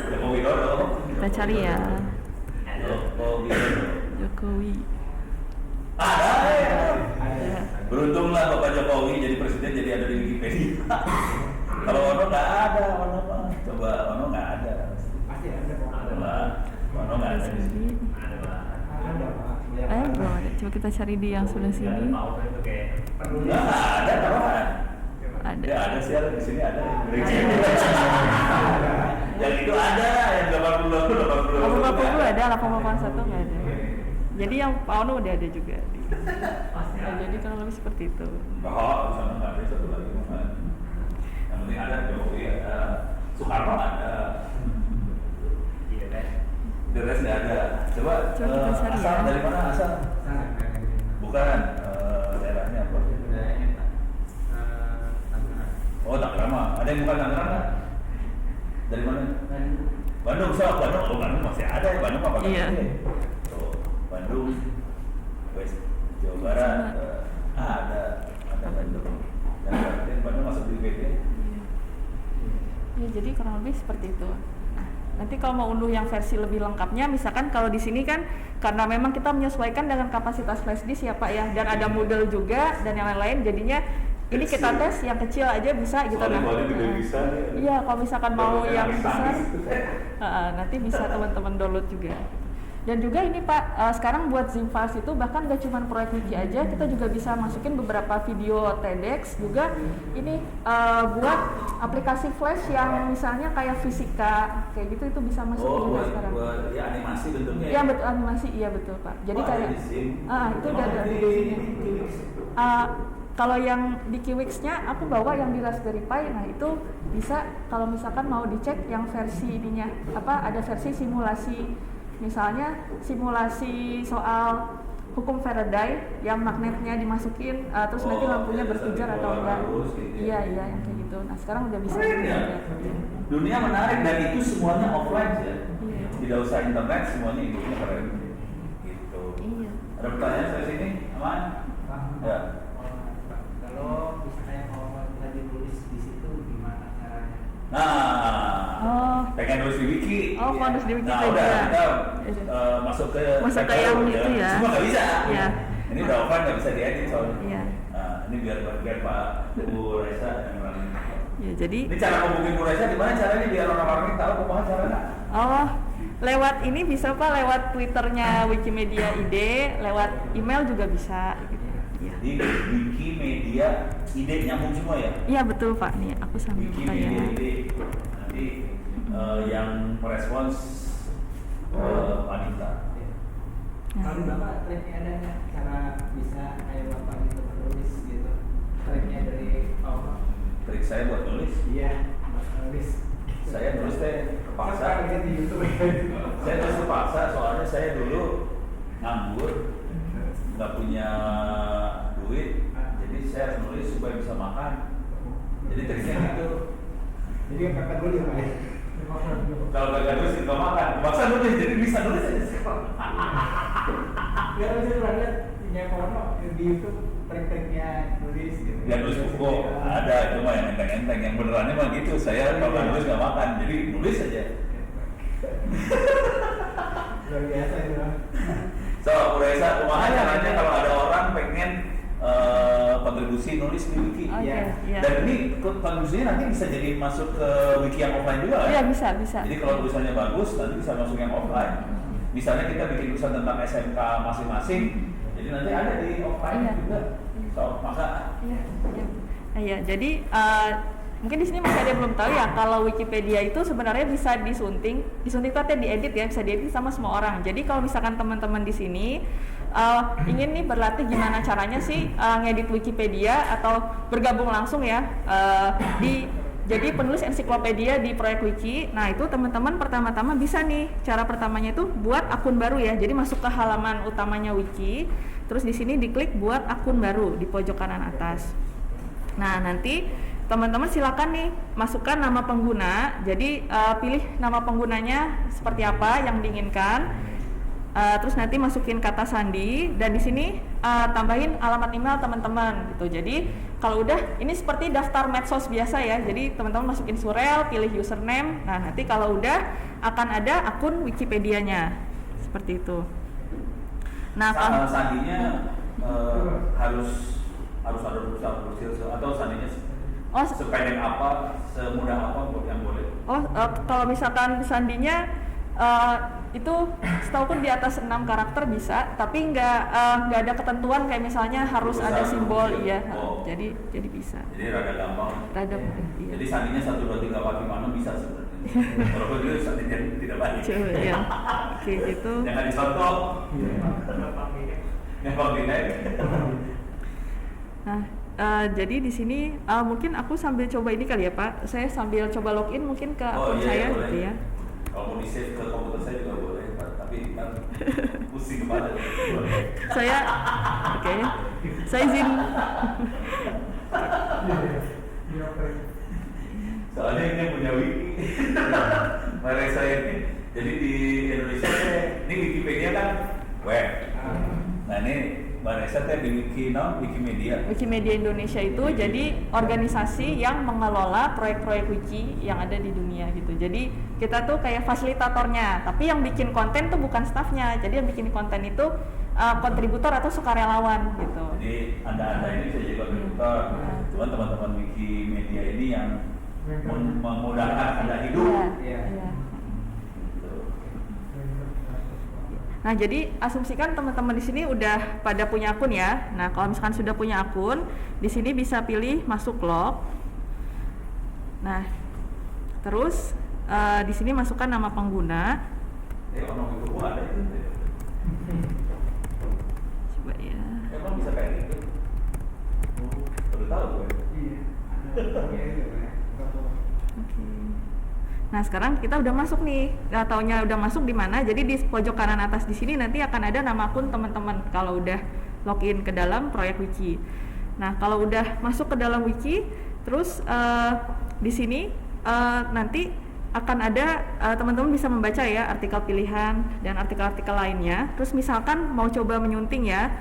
Jokowi Dodo. Kita cari ya. Jokowi. Ada. Beruntunglah Bapak Jokowi jadi presiden, jadi ada di Wikipedia. Kalau Ono nggak ada, Ono mah. Coba Ono nggak ada. Pasti ada. Ada lah. Ono nggak ada di sini. Ada Pak. Belum ada. Coba kita cari di yang sebelah sini. Nggak ada, kawan. Ada. Ya ada sih, ada di sini ada. Yang itu ada, yang 80 ada, 881 nggak ada. Jadi yang Pak Ono udah ada juga. Nah, jadi kalau lebih seperti itu. Bahwa di sana nggak ada satu lagi mana. Yang penting ada Jokowi, ada Soekarno ada. The rest nggak ada. Coba kita cari asal ya. dari mana asal? Bukan daerahnya apa? Oh Tangerang. Ada yang bukan Tangerang nggak? Dari mana? Bandung. So Bandung. Oh Bandung masih ada. Bandung apa? Iya. Tuh Bandung. West Jawa Barat. Ada Bandung. Dan Bandung masuk di PP. Ya jadi kurang lebih seperti itu. Nah, nanti kalau mau unduh yang versi lebih lengkapnya, misalkan kalau di sini kan karena memang kita menyesuaikan dengan kapasitas flash disk ya Pak ya, dan ada Moodle juga dan yang lain-lain, jadinya ini kita tes yang kecil aja bisa gitu. Iya kalau misalkan mau yang besar nanti bisa teman-teman download juga. Dan juga ini Pak, sekarang buat zim files itu bahkan gak cuma proyek wiki aja, kita juga bisa masukin beberapa video TEDx juga. Ini buat aplikasi flash yang misalnya kayak fisika kayak gitu, itu bisa masuk juga sekarang. Buat ya animasi bentuknya. Iya betul, animasi, iya betul Pak. Jadi kayak itu udah ada di sini. Kalau yang di Kiwix-nya aku bawa yang di Raspberry Pi. Nah itu bisa kalau misalkan mau dicek yang versi ininya ada versi simulasi, misalnya simulasi soal hukum Faraday yang magnetnya dimasukin terus nanti lampunya berpijar atau enggak. Iya yang kayak gitu. Nah sekarang udah bisa juga. Dunia menarik dan itu semuanya offline ya. Iya. Tidak usah internet, semuanya hidupnya keren. Gitu. Iya. Ada pertanyaan dari sini? Aman? Ya. Kalau bisa kayak mau lagi tulis di situ gimana caranya? Nah, pengen nulis di wiki. Oh, mau nulis di Wikipedia. Nah, udah kita masuk ke yang itu ya. Semua nggak bisa. Iya. Ini udah offline nggak bisa diedit soalnya. Iya. Nah, ini biar Pak Bu Raisa yang ngurangin. Ya jadi. Ini cara ngomongin Bu Raisa gimana caranya biar orang-orang ini tahu kumaha caranya? Oh, lewat ini bisa Pak, lewat Twitternya Wikimedia ID, lewat email juga bisa. Jadi Wikimedia ide nyambung semua ya? Iya betul Pak, nih aku sambil buka ya. Wikimedia ide nanti yang merespons wanita. Kalau Bapak treknya ada nggak cara bisa kayak Bapak gitu menulis gitu? Treknya dari Bapak? Trik saya buat nulis? Iya, nulis. Saya nulis terpaksa. Lihat di YouTube. Saya nulis terpaksa soalnya saya dulu nganggur, nggak punya Jadi triknya gitu. Jadi yang kakak dulu ya Pak ya? Kalau nggak nulis nggak makan, maksa nulis jadi bisa nulis aja sih. Ya saya pernah lihat punya Kono di YouTube trik-triknya nulis gitu. Ya nulis buku ada, cuma yang enteng-enteng, yang benerannya mah gitu. Saya kalau nggak nulis nggak makan, jadi nulis aja. Luar biasa itu Bang. So, Bu Raisa, kemana caranya kalau ada orang pengen kontribusi nulis di wiki? Oke, Iya. iya. Dan ini kontribusinya nanti bisa jadi masuk ke wiki yang offline juga kan? Iya, bisa. Jadi kalau tulisannya bagus, nanti bisa masuk yang offline. Misalnya kita bikin tulisan tentang SMK masing-masing, jadi nanti ada di offline Iya. juga. So, maka Iya, iya. Nah, ya, jadi mungkin di sini masih ada yang belum tahu ya kalau Wikipedia itu sebenarnya bisa disunting itu artinya diedit ya, bisa diedit sama semua orang. Jadi kalau misalkan teman-teman di sini ingin nih berlatih gimana caranya sih ngedit Wikipedia atau bergabung langsung ya jadi penulis ensiklopedia di proyek wiki. Nah, itu teman-teman pertama-tama bisa nih, cara pertamanya itu buat akun baru ya. Jadi masuk ke halaman utamanya wiki, terus di sini diklik buat akun baru di pojok kanan atas. Nah, nanti teman-teman silakan nih masukkan nama pengguna. Jadi pilih nama penggunanya seperti apa yang diinginkan. Terus nanti masukin kata sandi dan di sini tambahin alamat email teman-teman gitu. Jadi kalau udah ini seperti daftar medsos biasa ya. Jadi teman-teman masukin surel, pilih username. Nah, nanti kalau udah akan ada akun Wikipedianya. Seperti itu. Nah, kalau sandinya harus ada berusaha atau sandinya sependek apa, semudah apa yang boleh? Kalau misalkan sandinya itu setahu di atas 6 karakter bisa, tapi nggak ada ketentuan kayak misalnya harus ada simbol, iya. Jadi bisa. Jadi rada gampang. Rada mudah, iya. Jadi sandinya 1, 2, 3, 4, 5, 6 bisa sebenarnya. Walaupun itu sandinya tidak banyak. Coba ya. Oke, gitu. Jangan dicontoh. Yang koordinat. Nah, jadi di sini mungkin aku sambil coba ini kali ya Pak. Saya sambil coba login mungkin ke akun saya boleh. gitu ya. Kalau mau di save ke komputer saya juga boleh, Pak. Tapi kan pusing kepala. Saya oke. Saya izin. Soalnya ini punya wiki. Mari saya ini. Jadi di Indonesia ini Wikipedia kan web. Nah, ini Mbak Reza teh di Wikimedia. Wikimedia Indonesia itu jadi organisasi yang mengelola proyek-proyek wiki yang ada di dunia gitu. Jadi kita tuh kayak fasilitatornya, tapi yang bikin konten tuh bukan staffnya. Jadi yang bikin konten itu kontributor atau sukarelawan gitu. Jadi anda ini bisa jadi kontributor. Cuman teman-teman Wikimedia ini yang memudahkan anda hidup. Iya. Nah, jadi asumsikan teman-teman di sini udah pada punya akun ya. Nah, kalau misalkan sudah punya akun, di sini bisa pilih masuk log. Nah, terus di sini masukkan nama pengguna. Orang itu ada itu. Coba ya. Emang bisa kayak gitu? Baru tahu gue. Oke. Nah, sekarang kita udah masuk nih. Nggak taunya udah masuk di mana. Jadi di pojok kanan atas di sini nanti akan ada nama akun teman-teman kalau udah login ke dalam proyek wiki. Nah, kalau udah masuk ke dalam wiki, terus di sini nanti akan ada teman-teman bisa membaca ya artikel pilihan dan artikel-artikel lainnya. Terus misalkan mau coba menyunting ya.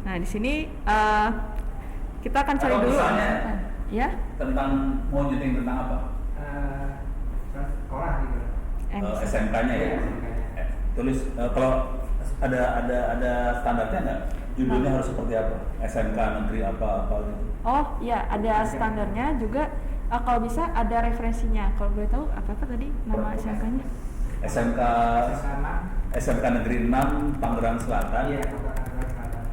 Nah, di sini kita akan cari Atau dulu. misalnya, Ya. Tentang mau nyunting tentang apa? Sekolah gitu. SMK-nya ya. Tulis kalau ada standarnya nggak? Judulnya harus seperti apa? SMK negeri apa gitu. Oh iya, ada standarnya juga. Kalau bisa ada referensinya. Kalau boleh tahu apa tadi nama SMK-nya? SMK Negeri 6 Tangerang Selatan. Iya, Tangerang Selatan.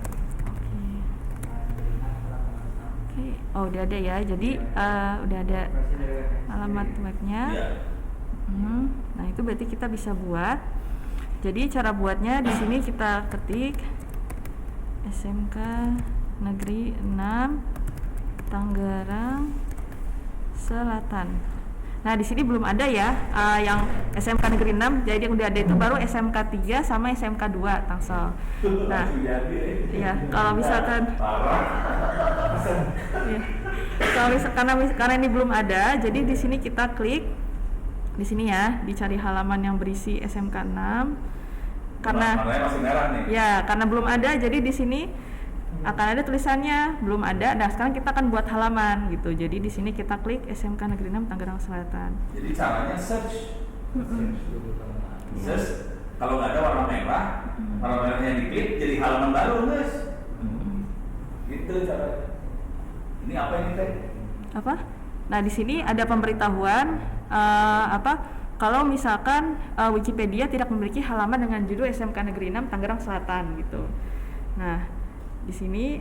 Oke. Oh, udah ada ya. Jadi udah ada alamat webnya. Iya. Nah, itu berarti kita bisa buat. Jadi cara buatnya di sini kita ketik SMK Negeri 6 Tangerang Selatan. Nah, di sini belum ada ya yang SMK Negeri 6. Jadi yang udah ada itu baru SMK 3 sama SMK 2 Tangsel. Nah, ya kalau misalkan ya. karena ini belum ada, jadi di sini kita klik di sini ya, dicari halaman yang berisi SMK 6. Karena warnanya masih merah nih. ya, karena belum ada, jadi di sini akan ada tulisannya belum ada. Nah, sekarang kita akan buat halaman gitu. Jadi di sini kita klik SMK Negeri 6 Tangerang Selatan. Jadi caranya search. Search kalau nggak ada warna merah, warna merahnya diklik jadi halaman baru, guys. Gitu caranya. Ini apa ini teh? Apa? Nah, di sini ada pemberitahuan kalau misalkan Wikipedia tidak memiliki halaman dengan judul SMK Negeri 6 Tangerang Selatan gitu. Nah, di sini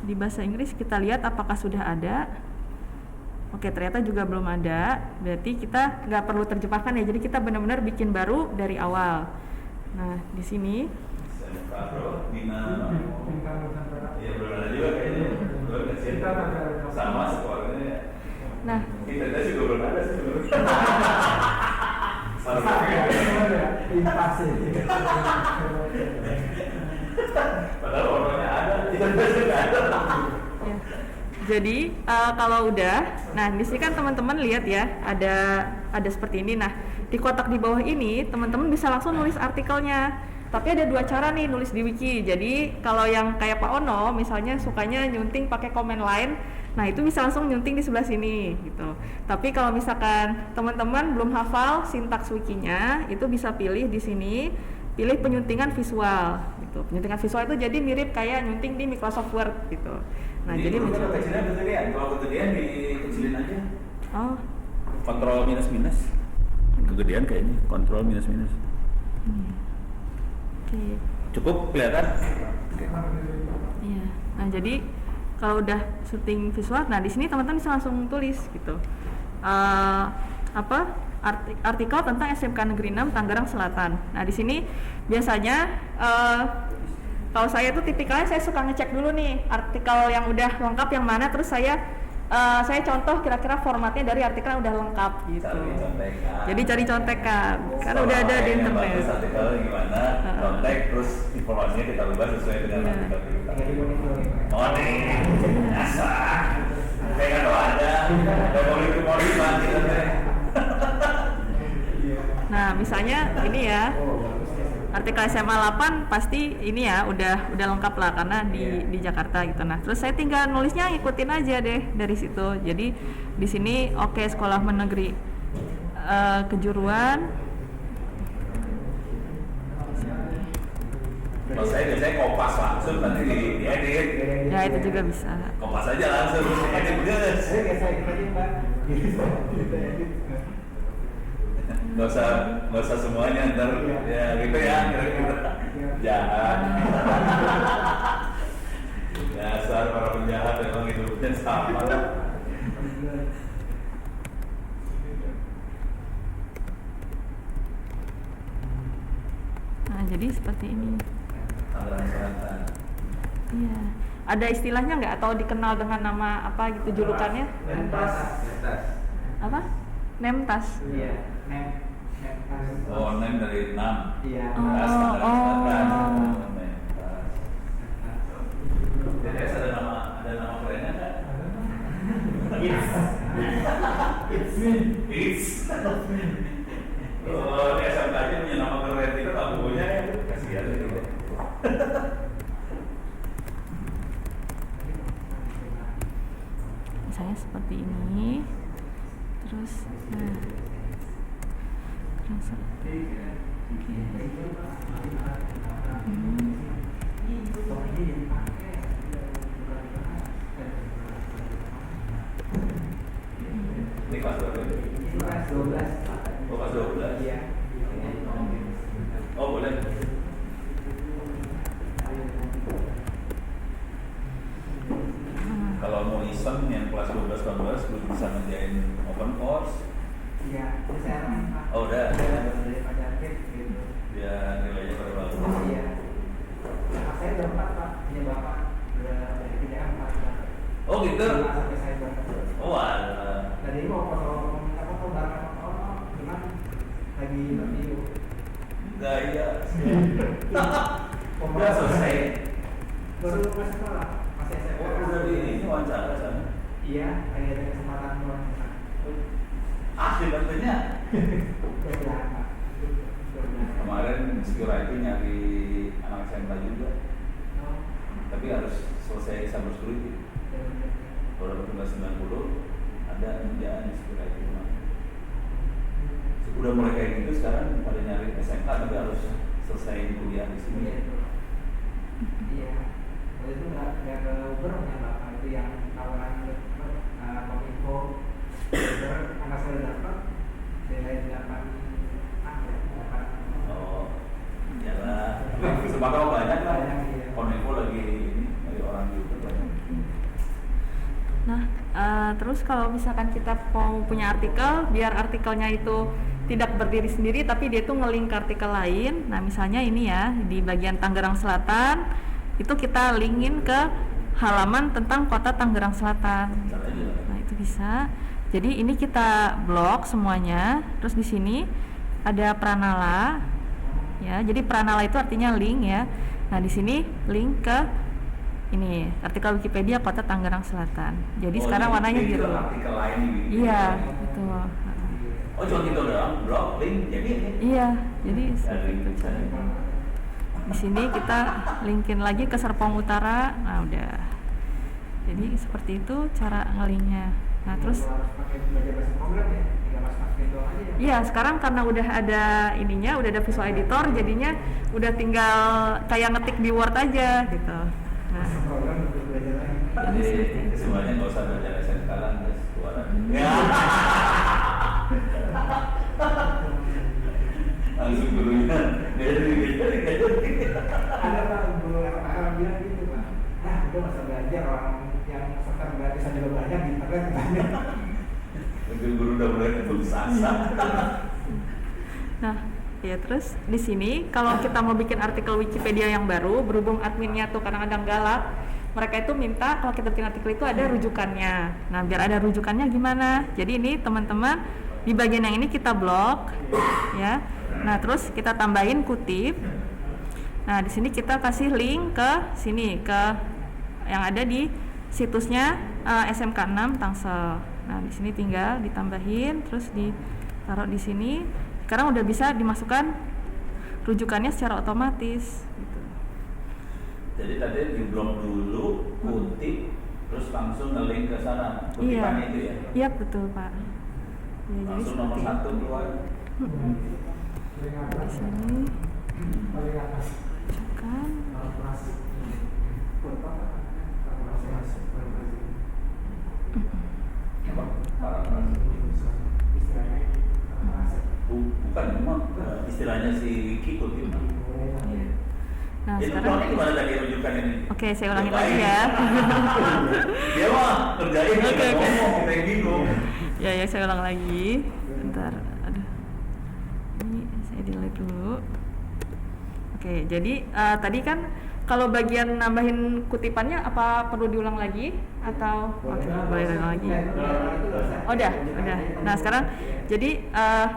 di bahasa Inggris kita lihat apakah sudah ada. Oke, ternyata juga belum ada. Berarti kita nggak perlu terjemahkan ya. Jadi kita benar-benar bikin baru dari awal. Nah, di sini SMK Bro, Bina. Iya, belum ada juga kayaknya. Belum kecil. Sama sekolahnya. nah, Kita juga belum ada sih sebenarnya. Sama. Padahal warnanya ada, kita juga ada. ya. Jadi kalau udah, nah di sini kan teman-teman lihat ya, ada seperti ini. Nah, di kotak di bawah ini teman-teman bisa langsung nulis artikelnya. Tapi ada dua cara nih nulis di wiki. Jadi kalau yang kayak Pak Ono misalnya sukanya nyunting pakai komen lain, nah itu bisa langsung nyunting di sebelah sini gitu. Tapi kalau misalkan teman-teman belum hafal sintaks wikinya, itu bisa pilih di sini, pilih penyuntingan visual gitu. Penyuntingan visual itu jadi mirip kayak nyunting di Microsoft Word gitu. Nah, jadi kalau kecilnya kegedean, kalau kegedean dikecilin aja. oh, Kontrol minus minus. Kegedean kayaknya, kontrol minus minus. oke. Cukup kelihatan? Iya. Nah, jadi kalau udah syuting visual, nah di sini teman-teman bisa langsung tulis gitu. Artikel tentang SMK Negeri 6 Tangerang Selatan. Nah, di sini biasanya kalau saya tuh tipikalnya saya suka ngecek dulu nih artikel yang udah lengkap yang mana, terus saya contoh kira-kira formatnya dari artikel yang udah lengkap gitu. Cari contekan. Jadi cari contekan, karena udah ada di internet. Bagus artikelnya gimana, contek, terus informasinya kita ubah sesuai dengan Iya. artikel kita. Oh nih, asal. Kayak nggak tahu ada, modif gitu teh. Nah, misalnya ini ya, artikel SMA 8 pasti ini ya udah lengkap lah karena di Jakarta gitu. Nah, terus saya tinggal nulisnya ngikutin aja deh dari situ. Jadi di sini oke, sekolah menegeri kejuruan. Kalau saya biasanya kopas langsung nanti diedit. Ya, itu juga bisa. Kopas aja langsung terus diedit guys. Nggak usah semuanya ntar ya gitu ya kira-kira. Jahat. Dasar para penjahat memang hidupnya sama. Nah, jadi seperti ini. Tangerang Selatan. Iya. Ada istilahnya nggak atau dikenal dengan nama apa gitu julukannya? Apa? Nemtas. Iya, Oh, nem dari 6. Iya. Tas Oh, Tangerang Selatan. oh. Mentas. DTS ada nama kerennya nggak? It's. Oh, di SMK aja punya nama keren, kita tak punya ya. Kasihan itu. Misalnya seperti ini. Terus nah. Terus oke. Ini kelas berapa? Kelas 12. Oh, kelas 12. Iya. Oh, boleh. Kalau mau iseng yang kelas 12-12 belum bisa ngerjain open course. Iya, saya Oh, udah. dari pacarnya gitu. Biar nilainya pada bagus. Iya. Nah, saya udah 4 Pak, punya Bapak udah dari 3 4 Pak. Oh, gitu. 5 sampai saya berangkat. Oh, alah. Dan ini mau foto barang apa gimana? Lagi video. Gaya. Udah selesai. Baru masuk sekolah, masih SMA. Oh, udah di ini wawancara sana. Iya, lagi ada kesempatan buat Asli tentunya. berapa? Kemarin security nyari anak SMK juga, tapi harus selesai cyber security. Kalau dapat 1990 ada kerjaan di security kemarin. Udah mulai kayak gitu sekarang pada nyari SMK tapi harus selesai kuliah di sini. Iya, waktu itu nggak ke Uber ya Bapak, itu yang tawaran Kominfo. Uber anak saya dapat, saya dapat Oh, iyalah. Sembako banyak lah. Kominfo lagi ini, lagi orang juga banyak. Nah, terus kalau misalkan kita mau punya artikel, biar artikelnya itu tidak berdiri sendiri, tapi dia tuh nge-link ke artikel lain. Nah, misalnya ini ya, di bagian Tangerang Selatan, itu kita linkin ke halaman tentang kota Tangerang Selatan. Nah, itu bisa. Jadi ini kita blok semuanya. Terus di sini ada Pranala, ya. Jadi Pranala itu artinya link ya. Nah, di sini link ke ini artikel Wikipedia kota Tangerang Selatan. Jadi sekarang warnanya biru. Artikel lain di Iya, betul. Oh, cuma gitu doang, blok, link, jadi ini. Iya, jadi seperti itu caranya. Di sini kita linkin lagi ke Serpong Utara. Nah, udah. Jadi seperti itu cara ngelinknya. Nah, terus pakai belajar bahasa program ya, tinggal masukin doang aja ya. iya, sekarang karena udah ada ininya, udah ada visual editor, jadinya udah tinggal kayak ngetik di Word aja gitu. Nah, Program untuk belajar lagi. Jadi semuanya nggak usah belajar SMK lah, guys. Keluaran. Ya. Langsung gurunya. Ada Pak guru orang bilang gitu Pak. Nah, udah masa belajar orang yang sekarang gratisan juga banyak di internet katanya. Guru udah mulai putus asa. nah, ya terus di sini kalau kita mau bikin artikel Wikipedia yang baru, berhubung adminnya tuh kadang-kadang galak, mereka itu minta kalau kita bikin artikel itu ada rujukannya. Nah, biar ada rujukannya gimana? Jadi ini teman-teman di bagian yang ini kita blok, ya. Nah, terus kita tambahin kutip. Nah, di sini kita kasih link ke sini, ke yang ada di situsnya SMK 6 Tangsel. Nah, di sini tinggal ditambahin, terus ditaruh di sini. Sekarang udah bisa dimasukkan rujukannya secara otomatis. Gitu. Jadi tadi di blok dulu, kutip, terus langsung nge-link ke sana. Kutipannya itu ya? Iya, betul Pak. Ya, jadi Langsung nomor seperti 1 itu. keluar. Di sini Paling atas. masukkan. Kalkulasi. Apa? Parafrase. Bukan, memang istilahnya si Wiki kutip. Iya. Nah, Itu sekarang bloknya gimana tadi rujukan ini? oke, saya ulangin lagi ya. Dia mah kerjain Oke, nggak oke. ngomong, kita yang bingung. Ya, saya ulang lagi. Bentar. Aduh. Ini saya delete dulu. Oke, jadi tadi kan kalau bagian nambahin kutipannya apa perlu diulang lagi atau oke, boleh ulang lagi? Oh, udah. Nah, sekarang jadi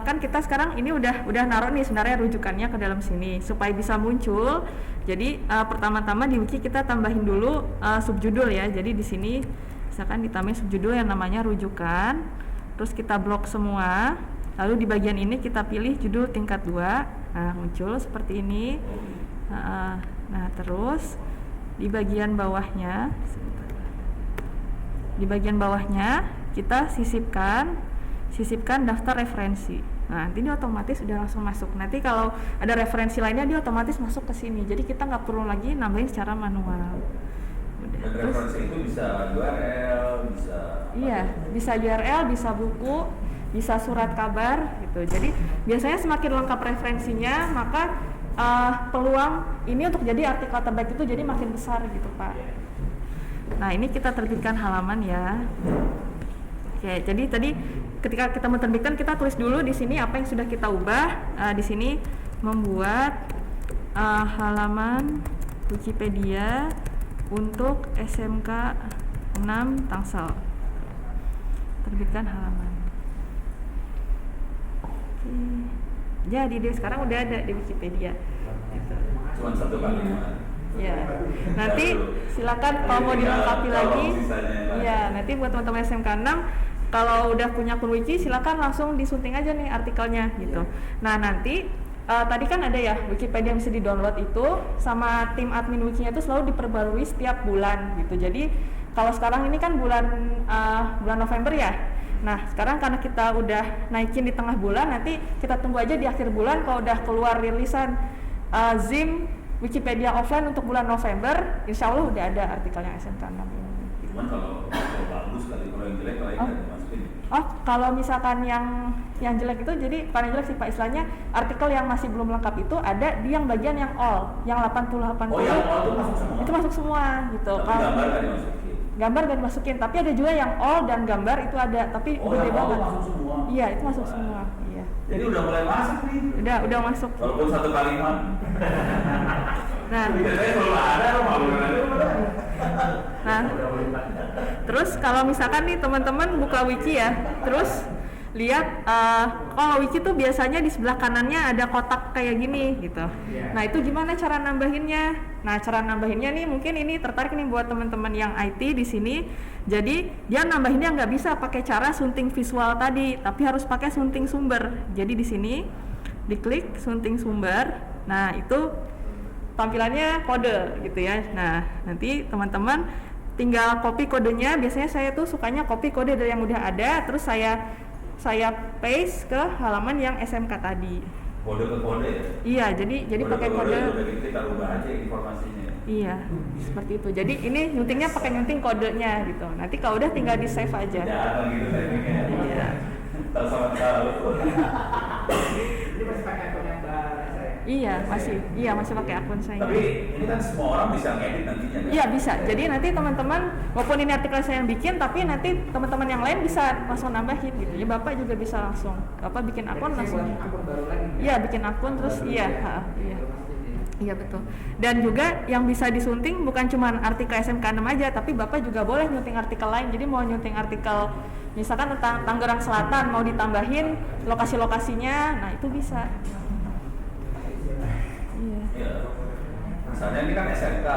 kan kita sekarang ini udah naruh nih sebenarnya rujukannya ke dalam sini supaya bisa muncul. Jadi pertama-tama di wiki kita tambahin dulu subjudul ya. Jadi di sini misalkan ditambahin subjudul yang namanya rujukan. Terus kita blok semua. Lalu di bagian ini kita pilih judul tingkat 2. Nah, muncul seperti ini. Nah, terus di bagian bawahnya kita sisipkan daftar referensi. Nah, nanti dia otomatis udah langsung masuk. Nanti kalau ada referensi lainnya dia otomatis masuk ke sini. Jadi kita nggak perlu lagi nambahin secara manual. Udah. Dan Terus, referensi itu bisa URL, bisa iya, bisa URL, bisa buku, bisa surat kabar gitu. Jadi biasanya semakin lengkap referensinya, maka peluang ini untuk jadi artikel terbaik itu jadi makin besar gitu Pak. Nah, ini kita terbitkan halaman ya. Oke, jadi tadi ketika kita menerbitkan kita tulis dulu di sini apa yang sudah kita ubah. Di sini membuat halaman Wikipedia untuk SMK 6 Tangsel. Terbitkan halaman. Oke. Jadi dia sekarang udah ada di Wikipedia. Gitu. cuma satu kalimat. Ya, nanti silakan kalau mau dilengkapi lagi. Iya, nanti buat teman-teman SMK 6 kalau udah punya akun wiki silakan langsung disunting aja nih artikelnya gitu. Nah nanti tadi kan ada ya Wikipedia yang bisa di-download itu sama tim admin wikinya itu selalu diperbarui setiap bulan gitu. Jadi kalau sekarang ini kan bulan November ya. Nah sekarang karena kita udah naikin di tengah bulan, nanti kita tunggu aja di akhir bulan kalau udah keluar rilisan ZIM Wikipedia offline untuk bulan November, insya Allah udah ada artikelnya SMK 6 ini. Cuman kalau bagus kali, kalau yang jelek kali nggak dimasukin. Oh, kalau misalkan yang jelek itu, jadi paling jelek sih Pak istilahnya artikel yang masih belum lengkap itu ada di yang bagian yang all, yang 88. Oh, yang all itu masuk semua? Itu masuk semua gitu. Tapi gambar nggak dimasukin? Gambar nggak dimasukin, tapi ada juga yang all dan gambar itu ada, tapi gede banget. Masuk semua? Iya, itu masuk semua. Iya. Jadi udah mulai masuk nih? Udah masuk. Walaupun satu kalimat. Nah, biasanya kalau ada, malu nah, terus kalau misalkan nih teman-teman buka wiki ya, terus lihat wiki tuh biasanya di sebelah kanannya ada kotak kayak gini gitu. Nah itu gimana cara nambahinnya? Nah cara nambahinnya nih mungkin ini tertarik nih buat teman-teman yang IT di sini. Jadi dia nambahinnya nggak bisa pakai cara sunting visual tadi, tapi harus pakai sunting sumber. Jadi di sini diklik sunting sumber. Nah itu tampilannya kode gitu ya. Nah nanti teman-teman tinggal copy kodenya. Biasanya saya tuh sukanya copy kode dari yang udah ada, terus saya paste ke halaman yang SMK tadi. Kode ke kode ya? Iya, jadi pakai kode. Udah gitu kita ubah aja informasinya. Iya, seperti itu. Jadi ini nyuntingnya pakai nyunting kodenya gitu. Nanti kalau udah tinggal di save aja. Jangan gitu tekniknya. Iya. Tak sama tahu. Ini masih pakai akun yang saya. Iya, masih pakai akun saya. Tapi ini kan semua orang bisa ngedit nantinya kan? Iya bisa. Jadi nanti teman-teman walaupun ini artikel saya yang bikin, tapi nanti teman-teman yang lain bisa langsung nambahin gitu. Ya Bapak juga bisa langsung. Bapak bikin akun langsung. Akun baru lagi. Iya bikin akun terus iya. Iya betul. Dan juga yang bisa disunting bukan cuma artikel SMK 6 aja, tapi Bapak juga boleh nyunting artikel lain. Jadi mau nyunting artikel misalkan tentang Tangerang Selatan mau ditambahin lokasi-lokasinya, nah itu bisa. Iya. Misalnya ini kan SMK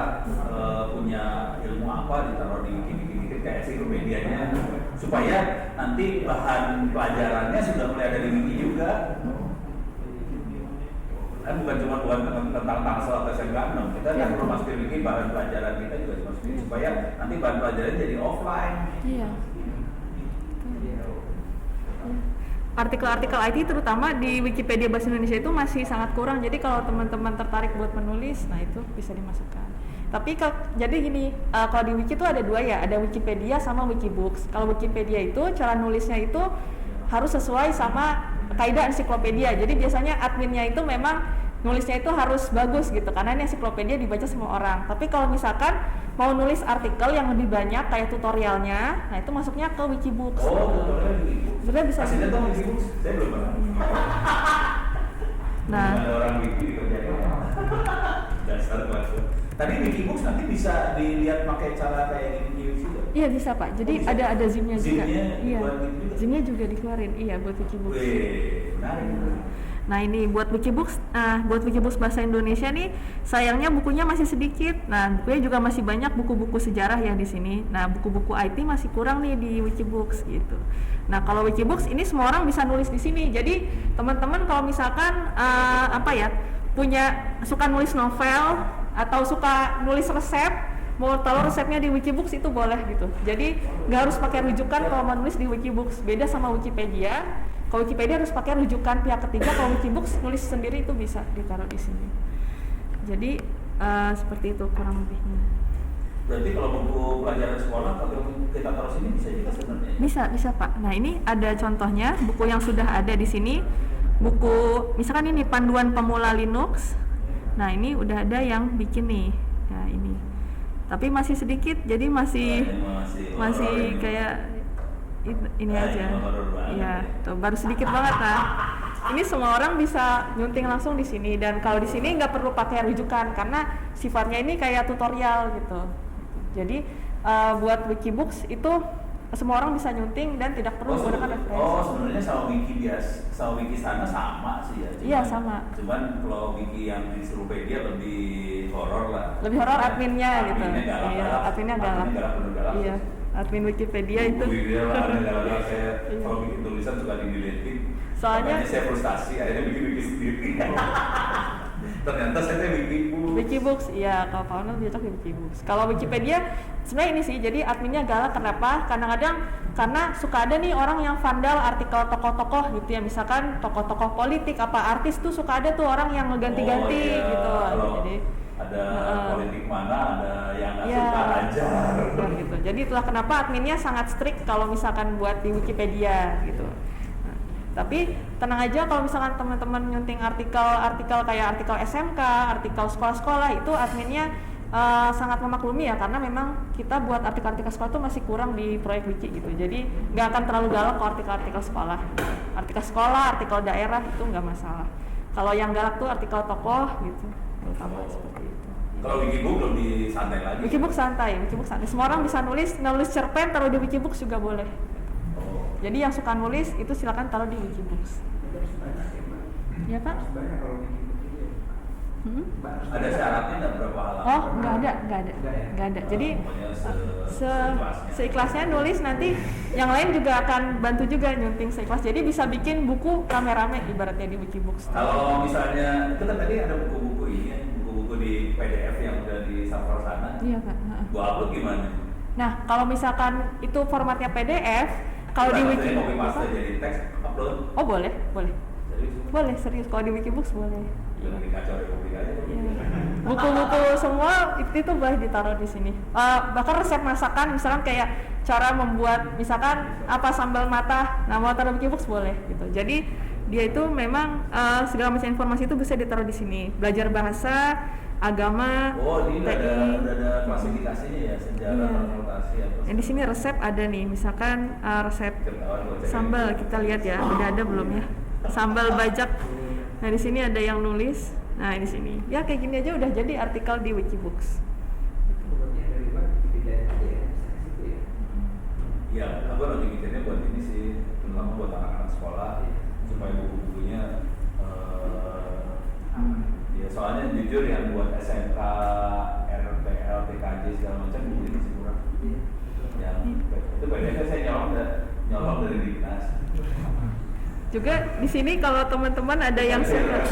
punya ilmu apa ditaruh di gini-gini kayak ensiklopedia-nya supaya nanti bahan pelajarannya sudah mulai ada di wiki juga. Kan bukan cuma tentang Tangsel atau SMK 6, kita yang perlu masukin wiki bahan pelajaran kita juga dimasukin supaya nanti bahan pelajaran jadi offline. Iya. Artikel-artikel IT terutama di Wikipedia Bahasa Indonesia itu masih sangat kurang. Jadi kalau teman-teman tertarik buat menulis, nah itu bisa dimasukkan. Tapi jadi gini, kalau di wiki itu ada dua ya, ada Wikipedia sama Wikibooks. Kalau Wikipedia itu cara nulisnya itu harus sesuai sama kaidah ensiklopedia. Jadi biasanya adminnya itu memang nulisnya itu harus bagus gitu, karena ini ensiklopedia dibaca semua orang. Tapi kalau misalkan mau nulis artikel yang lebih banyak kayak tutorialnya, nah itu masuknya ke Wikibooks. Oh, tutorial di Wikibooks. Sudah bisa. Masih datang Wikibooks? Saya belum pernah. Nah, ada orang wiki dikerjain. Dasar kelas. Tadi Wikibooks nanti bisa dilihat pakai cara kayak gini juga. Iya bisa Pak. Jadi ada ZIM-nya juga. ZIM-nya Iya. buat gitu juga? ZIM-nya juga dikeluarin. Iya buat Wikibooks. Wih, menarik. Nah ini buat Wikibooks bahasa Indonesia nih sayangnya bukunya masih sedikit. Nah bukunya juga masih banyak buku-buku sejarah ya di sini. Nah buku-buku IT masih kurang nih di Wikibooks gitu. Nah kalau Wikibooks ini semua orang bisa nulis di sini. Jadi teman-teman kalau misalkan suka nulis novel atau suka nulis resep, mau taruh resepnya di Wikibooks itu boleh gitu. Jadi nggak harus pakai rujukan kalau mau nulis di Wikibooks. Beda sama Wikipedia. Kalau Wikipedia harus pakai rujukan pihak ketiga, kalau Wikibooks nulis sendiri itu bisa ditaruh di sini. Jadi seperti itu kurang lebihnya. Berarti kalau buku pelajaran sekolah kalau kita taruh sini bisa juga sebenarnya? Bisa Pak. Nah ini ada contohnya buku yang sudah ada di sini. Buku misalkan ini panduan pemula Linux. Nah ini udah ada yang bikin nih. Nah ini. Tapi masih sedikit, jadi masih kayak ini aja. Iya, tuh baru sedikit banget lah. Ini semua orang bisa nyunting langsung di sini, dan kalau di sini nggak perlu pakai rujukan karena sifatnya ini kayak tutorial gitu. Jadi buat Wikibooks itu semua orang bisa nyunting dan tidak perlu menggunakan referensi. Sebenarnya sama wiki sama wiki sana sama sih ya. Iya, sama. Cuman kalau wiki yang di Serupedia lebih horor lah. Lebih horor adminnya gitu. Adminnya galak. Iya, adminnya galak. Bener galak. Iya, admin Wikipedia itu. Wikipedia lah, galak. Saya Iya. kalau bikin tulisan suka di-deleting. Soalnya- Makanya saya frustasi, akhirnya bikin wiki sendiri. Ternyata saya Wikibooks. Wikibooks, iya, kalau Pak Onel cocok di Wikibooks. Kalau Wikipedia sebenarnya ini sih, jadi adminnya galak. Kenapa? Kadang-kadang karena suka ada nih orang yang vandal artikel tokoh-tokoh gitu ya, misalkan tokoh-tokoh politik apa artis tuh suka ada tuh orang yang ngeganti-ganti iya. gitu. Kalau Jadi ada politik mana, ada yang nggak iya, suka ajar. gitu. Jadi itulah kenapa adminnya sangat strict kalau misalkan buat di Wikipedia gitu. Nah, tapi tenang aja kalau misalkan teman-teman nyunting artikel kayak artikel SMK, artikel sekolah-sekolah itu adminnya sangat memaklumi ya, karena memang kita buat artikel-artikel sekolah itu masih kurang di proyek wiki gitu. Jadi nggak akan terlalu galak kalau artikel-artikel sekolah. Artikel sekolah, artikel daerah itu nggak masalah. Kalau yang galak tuh artikel tokoh gitu, terutama seperti itu. Kalau Wikibooks lebih santai lagi. Wikibooks santai. Semua orang bisa nulis cerpen taruh di Wikibooks juga boleh. Oh. Jadi yang suka nulis itu silakan taruh di Wikibooks. Harus banyak ya, Mbak. Ya Pak? Harus banyak kalau bikin begini ya. Mbak, harus Ada banyak. syaratnya nggak berapa halaman? Oh, nggak ada. Nggak ya? Nggak ada. Jadi Pokoknya seikhlasnya. seikhlasnya nulis, nanti yang lain juga akan bantu juga nyunting seikhlas. Jadi bisa bikin buku rame-rame ibaratnya di Wikibooks. Kalau misalnya itu kan tadi ada buku-buku ini, ya, buku-buku di PDF yang udah di server sana. Iya Pak. Gua upload gimana? Nah, kalau misalkan itu formatnya PDF, kalau di Copy Wikibooks paste jadi teks upload. Oh, boleh. Jadi Boleh, serius. Kalau di Wikibooks boleh. jangan dikacau republik aja. Iya. Buku-buku semua itu boleh ditaruh di sini. Bahkan resep masakan, misalkan kayak cara membuat misalkan apa sambal mata, nah mau taruh di Wikibooks boleh gitu. Jadi dia itu memang segala macam informasi itu bisa ditaruh di sini. Belajar bahasa, agama, Oh, ini udah TI. ada klasifikasinya ya, sejarah, Iya. transportasi apa. Yang di sini resep ada nih, misalkan resep Ketahuan gua cek. sambal, kita lihat ya, udah ada belum ya? Sambal bajak. Nah, di sini ada yang nulis. Nah, di sini. Ya kayak gini aja udah jadi artikel di Wikibooks. Pokoknya dari Mbak Wikipedia aja ya, bisa ke situ ya. Iya, aku nanti mikirnya buat ini sih, terutama buat anak-anak sekolah supaya buku-bukunya ya soalnya jujur yang buat SMK, RPL, TKJ segala macam bukunya masih kurang. Iya. Yang itu bedanya saya nyolong dari dinas. Juga di sini kalau teman-teman ada yang suka.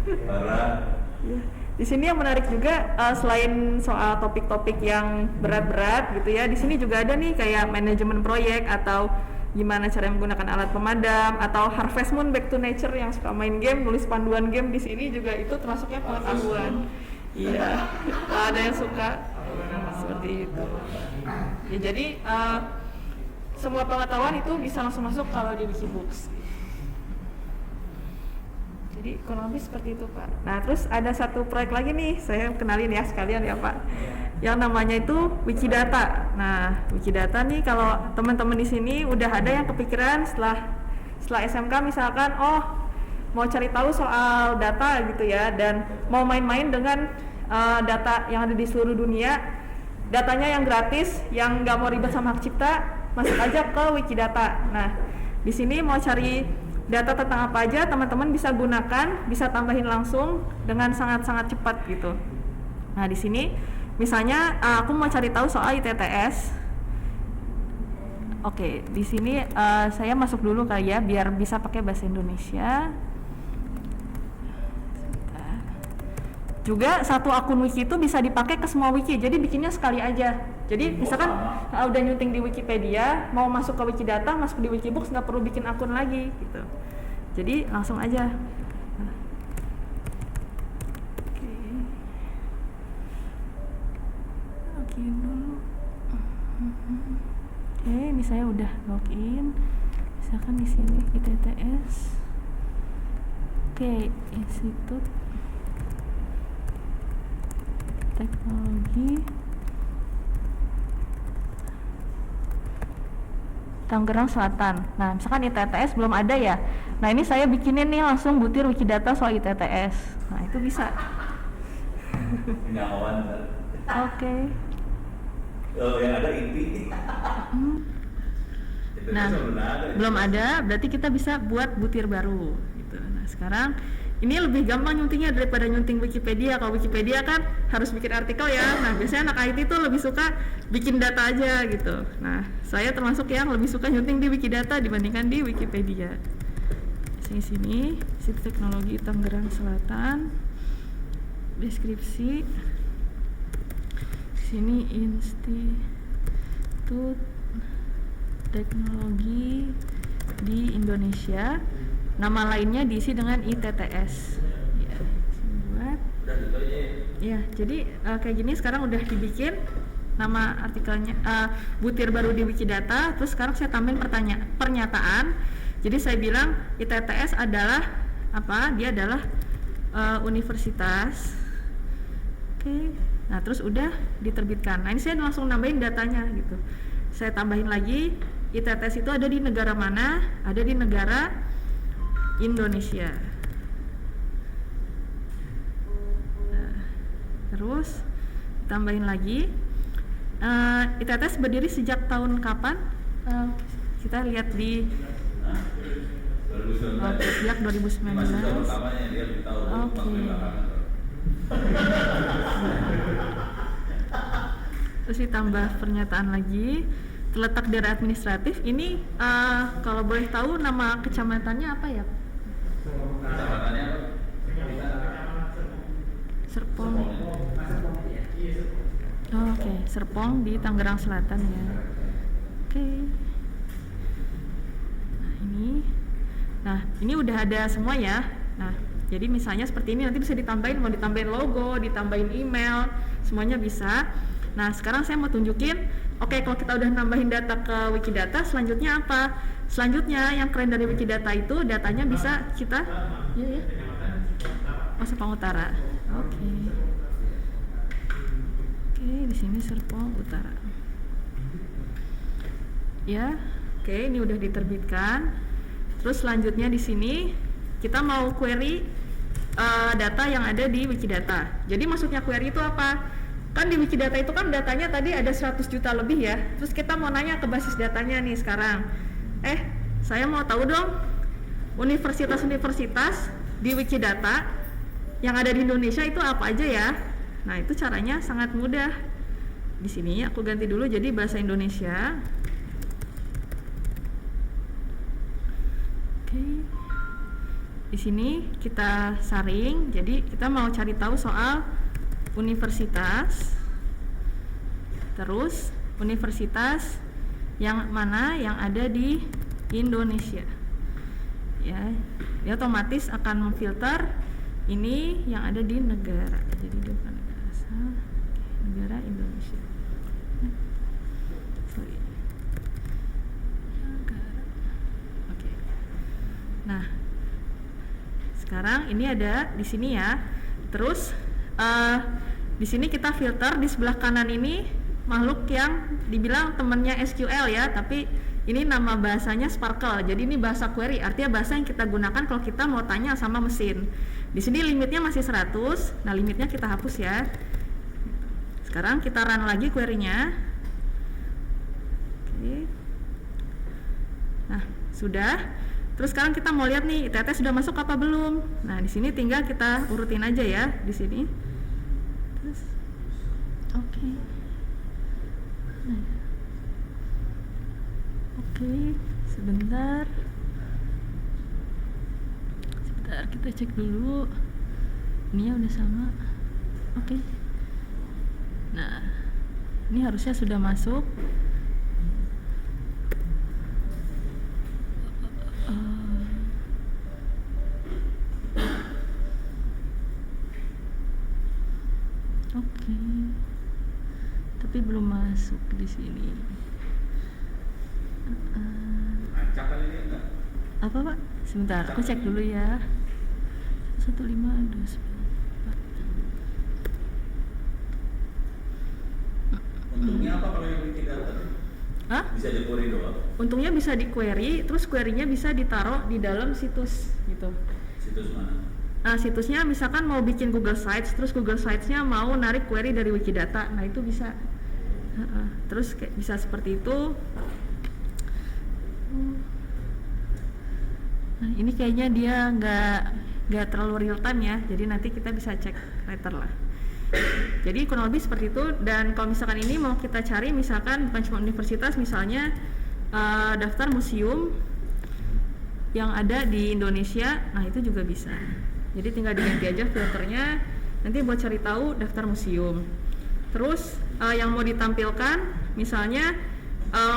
Barang. Ya. Di sini yang menarik juga selain soal topik-topik yang berat-berat gitu ya, di sini juga ada nih kayak manajemen proyek atau gimana cara menggunakan alat pemadam atau Harvest Moon Back to Nature yang suka main game, nulis panduan game di sini juga itu termasuknya pengetahuan. Iya, ada yang suka seperti itu. Ya jadi semua pengetahuan itu bisa langsung masuk kalau di Wikibooks. Jadi kurang lebih seperti itu Pak. Nah terus ada satu proyek lagi nih, saya kenalin ya sekalian ya Pak. Yang namanya itu Wikidata. Nah Wikidata nih kalau teman-teman di sini udah ada yang kepikiran setelah SMK misalkan, oh mau cari tahu soal data gitu ya, dan mau main-main dengan data yang ada di seluruh dunia, datanya yang gratis, yang nggak mau ribet sama hak cipta, masuk aja ke Wikidata. Nah di sini mau cari data tentang apa aja teman-teman bisa gunakan, bisa tambahin langsung dengan sangat-sangat cepat gitu. Nah di sini misalnya aku mau cari tahu soal ITTS. Oke, di sini saya masuk dulu kali ya biar bisa pakai bahasa Indonesia. Sebentar. Juga satu akun wiki itu bisa dipakai ke semua wiki, jadi bikinnya sekali aja. Jadi misalkan udah nyunting di Wikipedia, mau masuk ke Wikidata, masuk di Wikibooks, nggak perlu bikin akun lagi gitu. Jadi langsung aja. Login dulu. Oke, ini saya udah login. Misalkan di sini ITTS. Oke, Institut Teknologi Tangerang Selatan. Nah, misalkan ITTS belum ada ya. Nah, ini saya bikinin nih langsung butir Wikidata soal ITTS. Nah, itu bisa. Nyawan. Oke. Yang ada inti. Nah, belum ada, berarti kita bisa buat butir baru gitu. Nah, sekarang ini lebih gampang nyuntingnya daripada nyunting Wikipedia. Kalau Wikipedia kan harus bikin artikel ya. Nah, biasanya anak IT tuh lebih suka bikin data aja gitu. Nah, saya termasuk yang lebih suka nyunting di Wikidata dibandingkan di Wikipedia. Sini, Situs Teknologi Tangerang Selatan. Deskripsi. Sini Institut Teknologi di Indonesia. Nama lainnya diisi dengan ITTS. Ya, buat. Ya, jadi kayak gini sekarang udah dibikin nama artikelnya, butir baru di Wikidata. Terus sekarang saya tambahin pernyataan. Jadi saya bilang ITTS adalah apa? Dia adalah universitas. Oke. Nah, terus udah diterbitkan. Nah, ini saya langsung nambahin datanya gitu. Saya tambahin lagi. ITTS itu ada di negara mana? Ada di negara Indonesia. Nah, terus tambahin lagi. ITTS berdiri sejak tahun kapan? Kita lihat di sejak 2019. Oke. Terus ditambah pernyataan lagi. Terletak di daerah administratif. Ini kalau boleh tahu nama kecamatannya apa ya? Kecamatannya apa? Serpong. Oh, oke, Serpong di Tangerang Selatan ya. Oke. Nah, ini udah ada semua ya. Nah, jadi misalnya seperti ini nanti bisa ditambahin, mau ditambahin logo, ditambahin email, semuanya bisa. Nah, sekarang saya mau tunjukin, oke, kalau kita udah nambahin data ke Wikidata, selanjutnya apa? Selanjutnya yang keren dari Wikidata itu datanya bisa kita, ya. Oh, Serpong Utara. Oke, di sini Serpong Utara. Ya, oke, ini udah diterbitkan. Terus selanjutnya di sini kita mau query data yang ada di Wikidata. Jadi maksudnya query itu apa? Kan di Wikidata itu kan datanya tadi ada 100 juta lebih ya. Terus kita mau nanya ke basis datanya nih sekarang. Saya mau tahu dong universitas-universitas di Wikidata yang ada di Indonesia itu apa aja ya. Nah, itu caranya sangat mudah. Di sini aku ganti dulu jadi bahasa Indonesia. Oke. Di sini kita saring. Jadi kita mau cari tahu soal universitas, terus universitas yang mana yang ada di Indonesia ya, dia otomatis akan memfilter ini yang ada di negara, jadi dia bukan negara asal, negara Indonesia. Negara. Oke. Nah, sekarang ini ada di sini ya. Terus di sini kita filter di sebelah kanan ini makhluk yang dibilang temennya SQL ya, tapi ini nama bahasanya Sparkle. Jadi ini bahasa query, artinya bahasa yang kita gunakan kalau kita mau tanya sama mesin. Di sini limitnya masih 100. Nah, limitnya kita hapus ya. Sekarang kita run lagi query-nya. Oke. Nah, sudah. Terus sekarang kita mau lihat nih ITT sudah masuk apa belum. Nah, di sini tinggal kita urutin aja ya di sini. Terus oke. Nah. Oke, sebentar kita cek dulu. Ini ya udah sama. Oke. Nah, ini harusnya sudah masuk. Oke. Tapi belum masuk di sini. Acak kali ini enggak? Apa Pak? Sebentar, aku cek dulu ya. 1524. Untungnya apa kalau yang Wikidata? Hah? Bisa di query doang. Untungnya bisa di query, terus query-nya bisa ditaruh di dalam situs gitu. Situs mana? Nah, situsnya misalkan mau bikin Google Sites, terus Google Sites-nya mau narik query dari Wikidata, nah itu bisa. Terus kayak bisa seperti itu. Nah, ini kayaknya dia nggak terlalu real time ya, jadi nanti kita bisa cek later lah. Jadi kurang lebih seperti itu. Dan kalau misalkan ini mau kita cari, misalkan bukan cuma universitas, misalnya daftar museum yang ada di Indonesia, nah itu juga bisa. Jadi tinggal diganti aja filternya, nanti buat cari tahu daftar museum. Terus yang mau ditampilkan, misalnya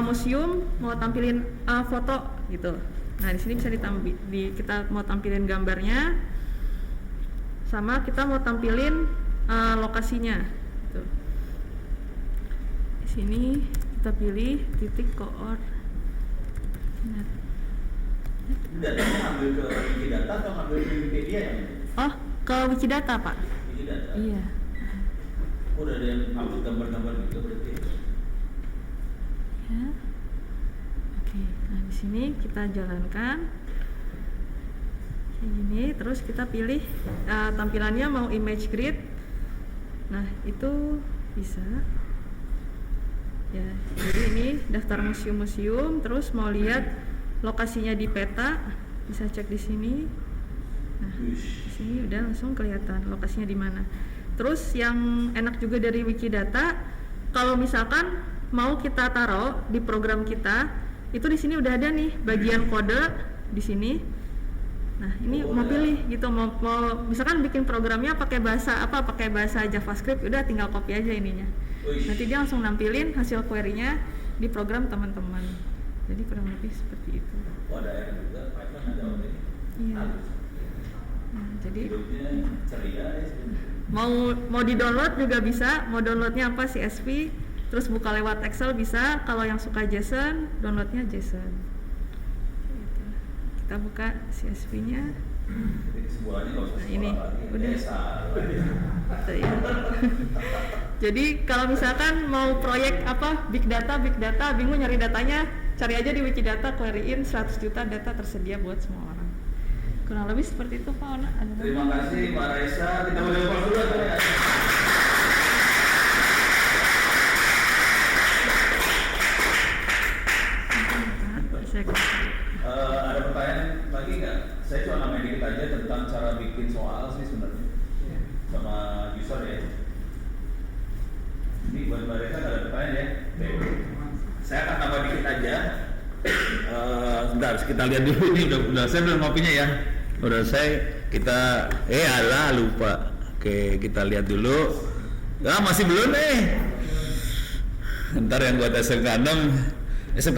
museum mau tampilin foto gitu. Nah di sini bisa kita mau tampilin gambarnya, sama kita mau tampilin lokasinya. Gitu. Di sini kita pilih titik koordinat. Datanya ngambil ke Wikidata atau ngambil ke Wikipedia yang ini? Oh, ke Wikidata Pak. Wikidata? Iya. Udah ada yang ngambil gambar-gambar gitu berarti? Ya. Oke, nah di sini kita jalankan kayak gini, terus kita pilih tampilannya mau image grid. Nah itu bisa. Ya, jadi ini daftar museum-museum, terus mau lihat lokasinya di peta, bisa cek di sini. Nah, di sini udah langsung kelihatan lokasinya di mana. Terus yang enak juga dari Wikidata, kalau misalkan mau kita taruh di program kita, itu di sini udah ada nih bagian kode di sini. Nah, ini mau pilih gitu, mau misalkan bikin programnya pakai bahasa JavaScript, udah tinggal copy aja ininya. Nanti dia langsung nampilin hasil query-nya di program teman-teman. Jadi kurang lebih seperti itu. Oh, ada R juga, Python ada OT. Iya. Nah, jadi hidupnya ceria ya sebenarnya. mau di-download juga bisa. Mau downloadnya apa, CSV, terus buka lewat Excel bisa. Kalau yang suka JSON, downloadnya JSON. Gitu. Kita buka CSV-nya. Jadi kesimpulannya nggak usah Nah, ini lagi. udah. Salah. Gitu ya. Jadi kalau misalkan mau proyek big data, bingung nyari datanya, cari aja di Wikidata, query-in 100 juta data tersedia buat semua orang. Kurang lebih seperti itu Pak Ona. Terima kasih Mbak Raisa. Kita boleh lepas dulu atau ya? Ada pertanyaan lagi nggak? Saya cuma nambahin dikit aja tentang cara bikin soal sih sebenarnya sama user ya. Ini buat Mbak Raisa nggak ada pertanyaan ya? Oke. Saya akan tambah dikit aja. Sebentar, kita lihat dulu ini udah saya belum ngopinya ya. Udah kita lupa. Oke, kita lihat dulu. Masih belum nih. Ntar yang buat SMK 6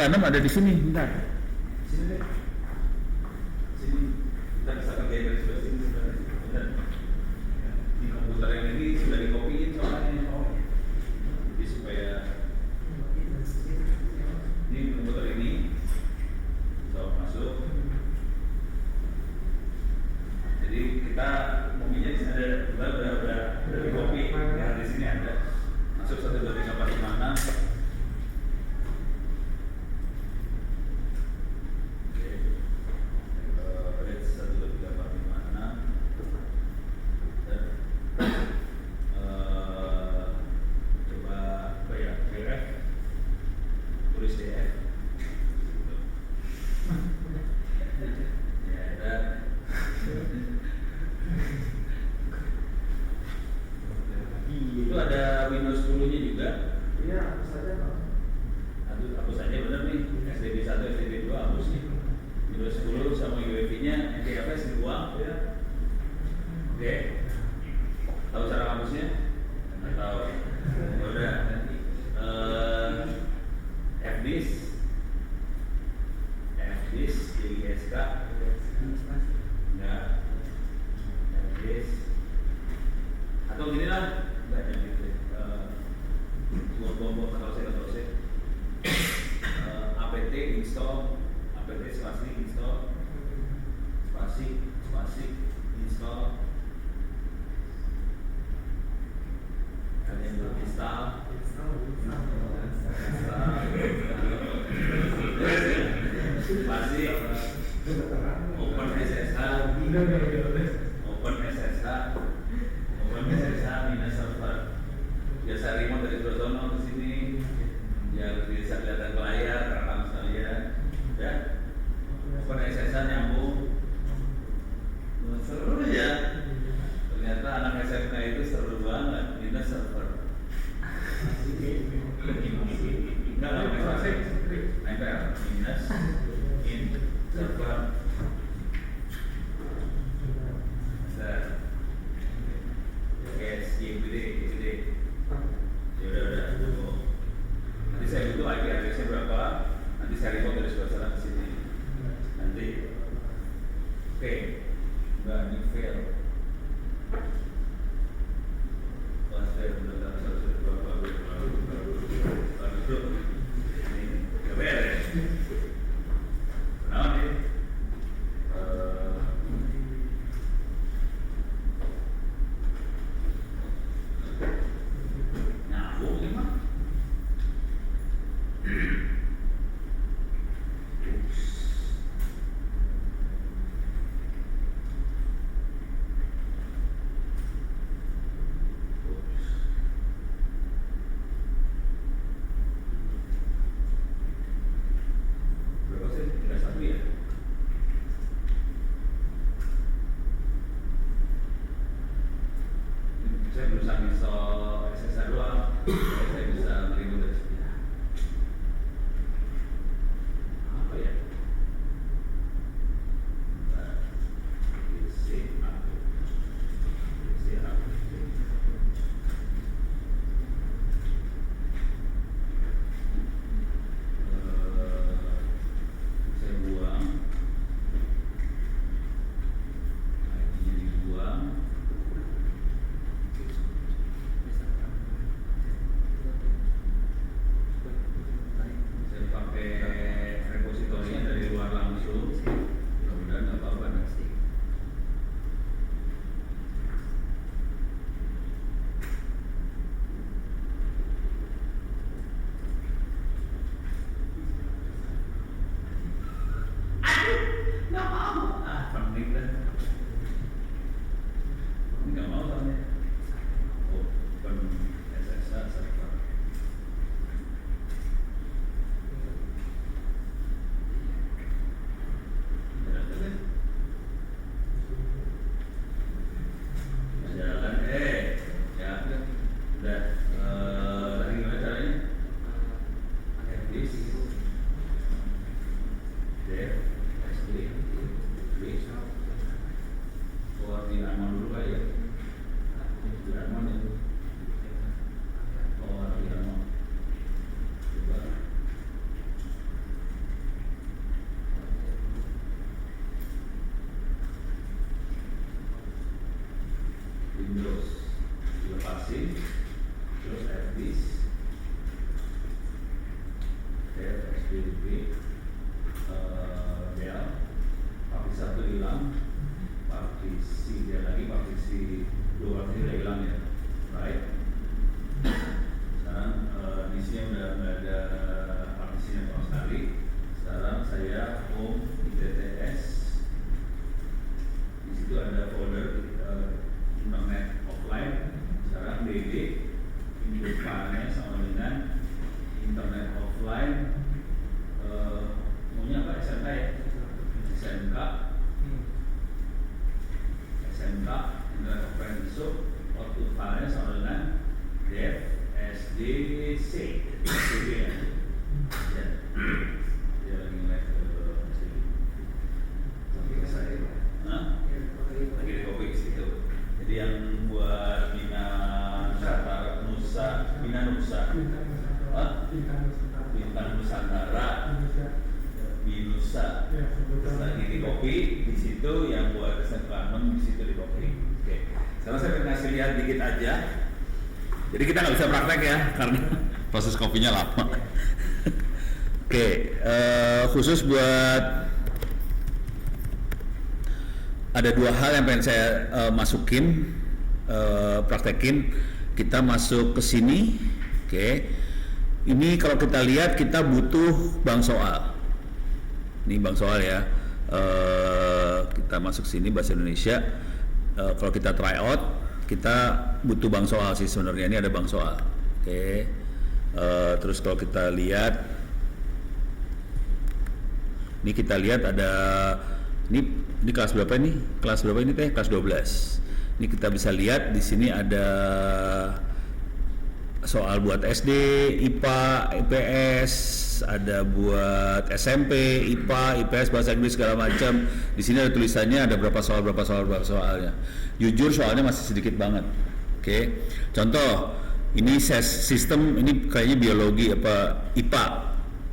ada di sini. Bentar. Sini deh. Sini. Kita bisa kerjain dari sebelah sini. Bentar. Di komputer yang ini sudah dikopiin soalnya. Jadi supaya ini komputer ini bisa masuk. Jadi kita kopinya di sini ada di kopi. Ya di sini ada. Masuk 1 2 3 4 5 6. Itu ada Windows 10-nya juga. Iya, hapus saja Pak. Hapus saja bener nih. STB 1, STB 2 hapus nih. Windows 10 sama UEFI-nya NTFS dibuang. Iya. Oke. Tahu cara hapusnya? Nggak tahu. Udah. FDisk, ISK. Enggak. FDisk. Atau gini lah. Enggak ada gitu. Bom atau saya. apt install, apt spasi install, spasi install. Kalian belum install. Spasi open SSH minus server. Biasa remote dari Brozono ke sini. Enggak, ini fail. Pas fail, udah baru. Ini gak beres. Kenapa nih? Nyambung nih mah. Berapa sih? 31 ya? Saya berusaha install SSR doang. Saya bisa meremote dari sini. Apa ya? Saya buang. ID-nya dibuang. Saya pakai repositorinya dari luar langsung. Mudah-mudahan nggak apa-apa. Nggak mau. Penting dah. Ini nggak mau soalnya. Open SSH server. Jalan, ya, udah. Tadi gimana caranya? Edis, dev, SD, base. Di Arman dulu kali ya. Di Arman ya. Di Arman. Coba. Windows dilepasin, terus Edis, dev, SDB, Dell, partisi 1 hilang, partisi dia lagi, partisi 2 partisi udah hilang ya, right? Sekarang di sini udah nggak ada partisinya sama sekali. Sekarang saya home ITTS, di situ ada folder internet offline. Sekarang DD ini depannya sama dengan internet offline. Maunya apa? SMK ya? SMK internet offline masuk. Output filenya sama dengan dev SDC. SDC ya. Dia lagi nge-live ke sini. Sampai ke saya. Hah? Lagi di kopi situ. Jadi yang buat Bina Nusa, Bintang Nusantara, Binusa, lagi di kopi di situ, yang buat SMK di situ di kopi. Oke. Sekarang saya pengen ngasih lihat dikit aja. Jadi kita nggak bisa praktek ya karena proses kopinya lama. Oke, khusus buat ada 2 hal yang pengen saya masukin, praktekin. Kita masuk ke sini, oke. Ini kalau kita lihat kita butuh bank soal. Ini bank soal ya. Kita masuk sini bahasa Indonesia. Kalau kita try out, kita butuh bank soal sih sebenarnya. Ini ada bank soal, oke. Terus kalau kita lihat, ini kita lihat ada ini kelas berapa ini? Kelas berapa ini teh? Kelas 12. Ini kita bisa lihat di sini ada soal buat SD, IPA, IPS, ada buat SMP, IPA, IPS, bahasa Inggris segala macam. Di sini ada tulisannya ada berapa soalnya. Jujur soalnya masih sedikit banget. Oke. Contoh, ini sistem ini kayaknya biologi apa IPA.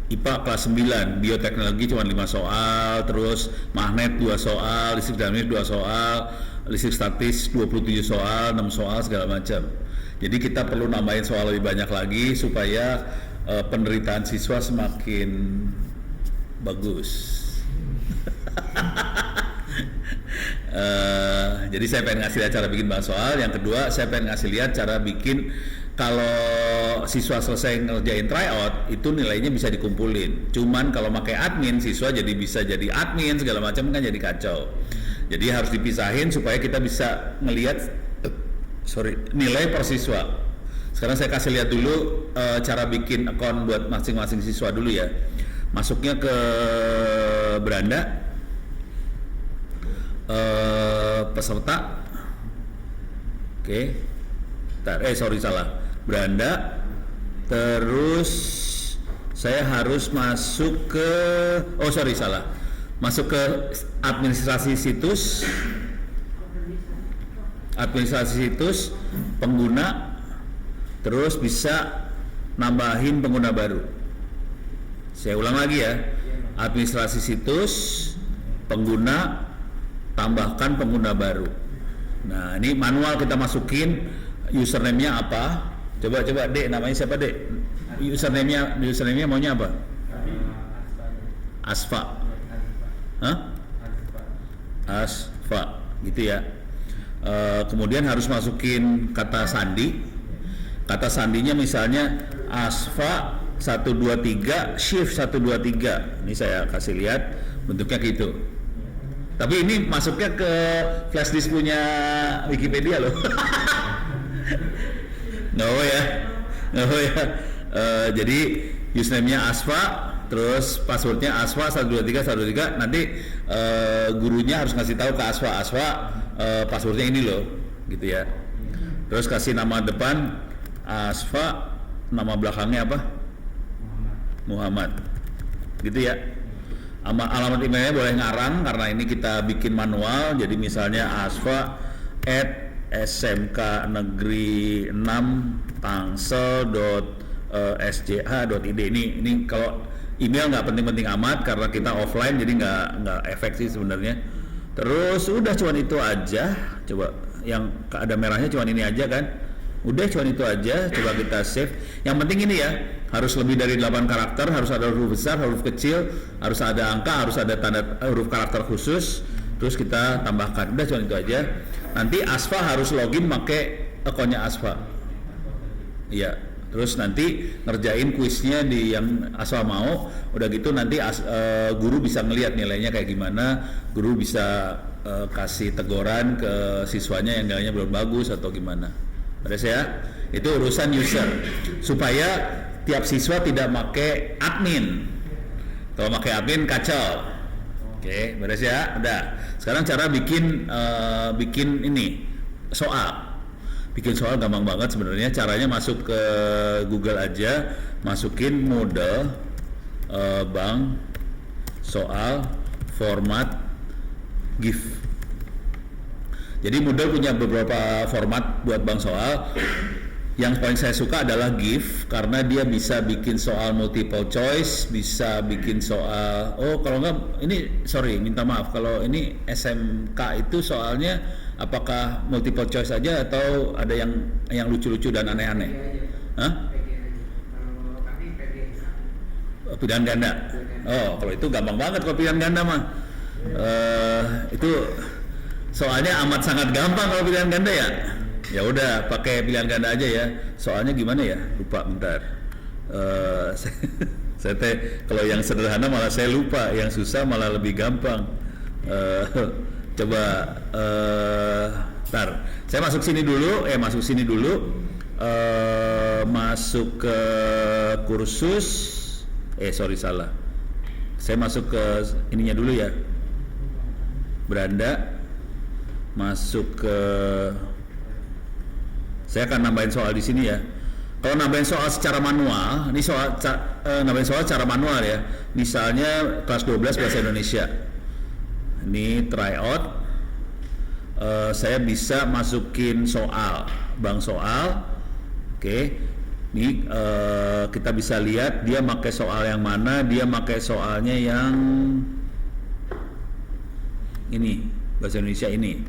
IPA kelas 9, bioteknologi cuma 5 soal, terus magnet 2 soal, listrik dinamis 2 soal, listrik statis 27 soal, 6 soal segala macam. Jadi kita perlu nambahin soal lebih banyak lagi supaya penderitaan siswa semakin bagus. Jadi saya pengen ngasih lihat cara bikin bank soal. Yang kedua, saya pengen ngasih lihat cara bikin kalau siswa selesai ngerjain tryout itu nilainya bisa dikumpulin. Cuman kalau pakai admin, siswa jadi bisa jadi admin segala macam kan jadi kacau. Jadi harus dipisahin supaya kita bisa melihat nilai per siswa. Sekarang saya kasih lihat dulu cara bikin akun buat masing-masing siswa dulu ya. Masuknya ke beranda, peserta, oke. Salah. Beranda, terus saya harus masuk ke, masuk ke administrasi situs, pengguna, terus bisa nambahin pengguna baru. Saya ulang lagi ya, administrasi situs, pengguna, tambahkan pengguna baru. Nah ini manual kita masukin username-nya apa. Coba Dek, namanya siapa Dek? Username-nya maunya apa? Asfa. Hah? Asfa, gitu ya. Kemudian harus masukin kata sandi. Kata sandinya misalnya Asfa 123 shift 123. Ini saya kasih lihat bentuknya gitu. Tapi ini masuknya ke flash disk punya Wikipedia loh. No ya. Jadi username-nya Asfa, terus passwordnya Asfa 123 nanti gurunya harus ngasih tahu ke Asfa passwordnya ini loh, gitu ya. Terus kasih nama depan Asfa, nama belakangnya apa? Muhammad, gitu ya. Alamat emailnya boleh ngarang karena ini kita bikin manual. Jadi misalnya Asfa @smk negeri 6 tangsel.sja.id. Ini kalau email nggak penting-penting amat karena kita offline, jadi nggak efek sih sebenarnya. Terus udah cuman itu aja. Coba yang ada merahnya cuman ini aja kan. Udah cuman itu aja, coba kita save. Yang penting ini ya, harus lebih dari 8 karakter, harus ada huruf besar, huruf kecil, harus ada angka, harus ada tanda huruf karakter khusus. Terus kita tambahkan. Udah cuman itu aja. Nanti Asfa harus login pakai akunnya Asfa. Iya. Terus nanti ngerjain kuisnya di yang Asfa mau. Udah gitu nanti guru bisa ngelihat nilainya kayak gimana. Guru bisa kasih teguran ke siswanya yang nilainya belum bagus atau gimana. Beres ya? Itu urusan user. Supaya tiap siswa tidak pakai admin. Kalau pakai admin kacau. Oke, beres ya? Udah. Sekarang cara bikin ini soal. Bikin soal gampang banget sebenarnya. Caranya masuk ke Google aja, masukin model bank soal format GIF. Jadi Moodle punya beberapa format buat bank soal. Yang paling saya suka adalah GIF karena dia bisa bikin soal multiple choice, bisa bikin soal kalau enggak ini minta maaf kalau ini SMK itu soalnya apakah multiple choice aja atau ada yang lucu-lucu dan aneh-aneh? Hah? Pilihan ganda. Oh, kalau itu gampang banget kalau pilihan ganda mah. Itu soalnya amat sangat gampang kalau pilihan ganda ya. Ya udah pakai pilihan ganda aja ya. Soalnya gimana ya? Lupa bentar. Saya kalau yang sederhana malah saya lupa, yang susah malah lebih gampang. Coba ntar saya masuk sini dulu. Masuk ke kursus. Salah. Saya masuk ke ininya dulu ya. Beranda. Masuk ke, saya akan nambahin soal di sini ya. Kalau nambahin soal secara manual, ini nambahin soal secara manual ya. Misalnya kelas 12 bahasa Indonesia. Ini tryout. Saya bisa masukin soal, bank soal. Oke. Ini kita bisa lihat dia pakai soal yang mana. Dia pakai soalnya yang ini, bahasa Indonesia ini.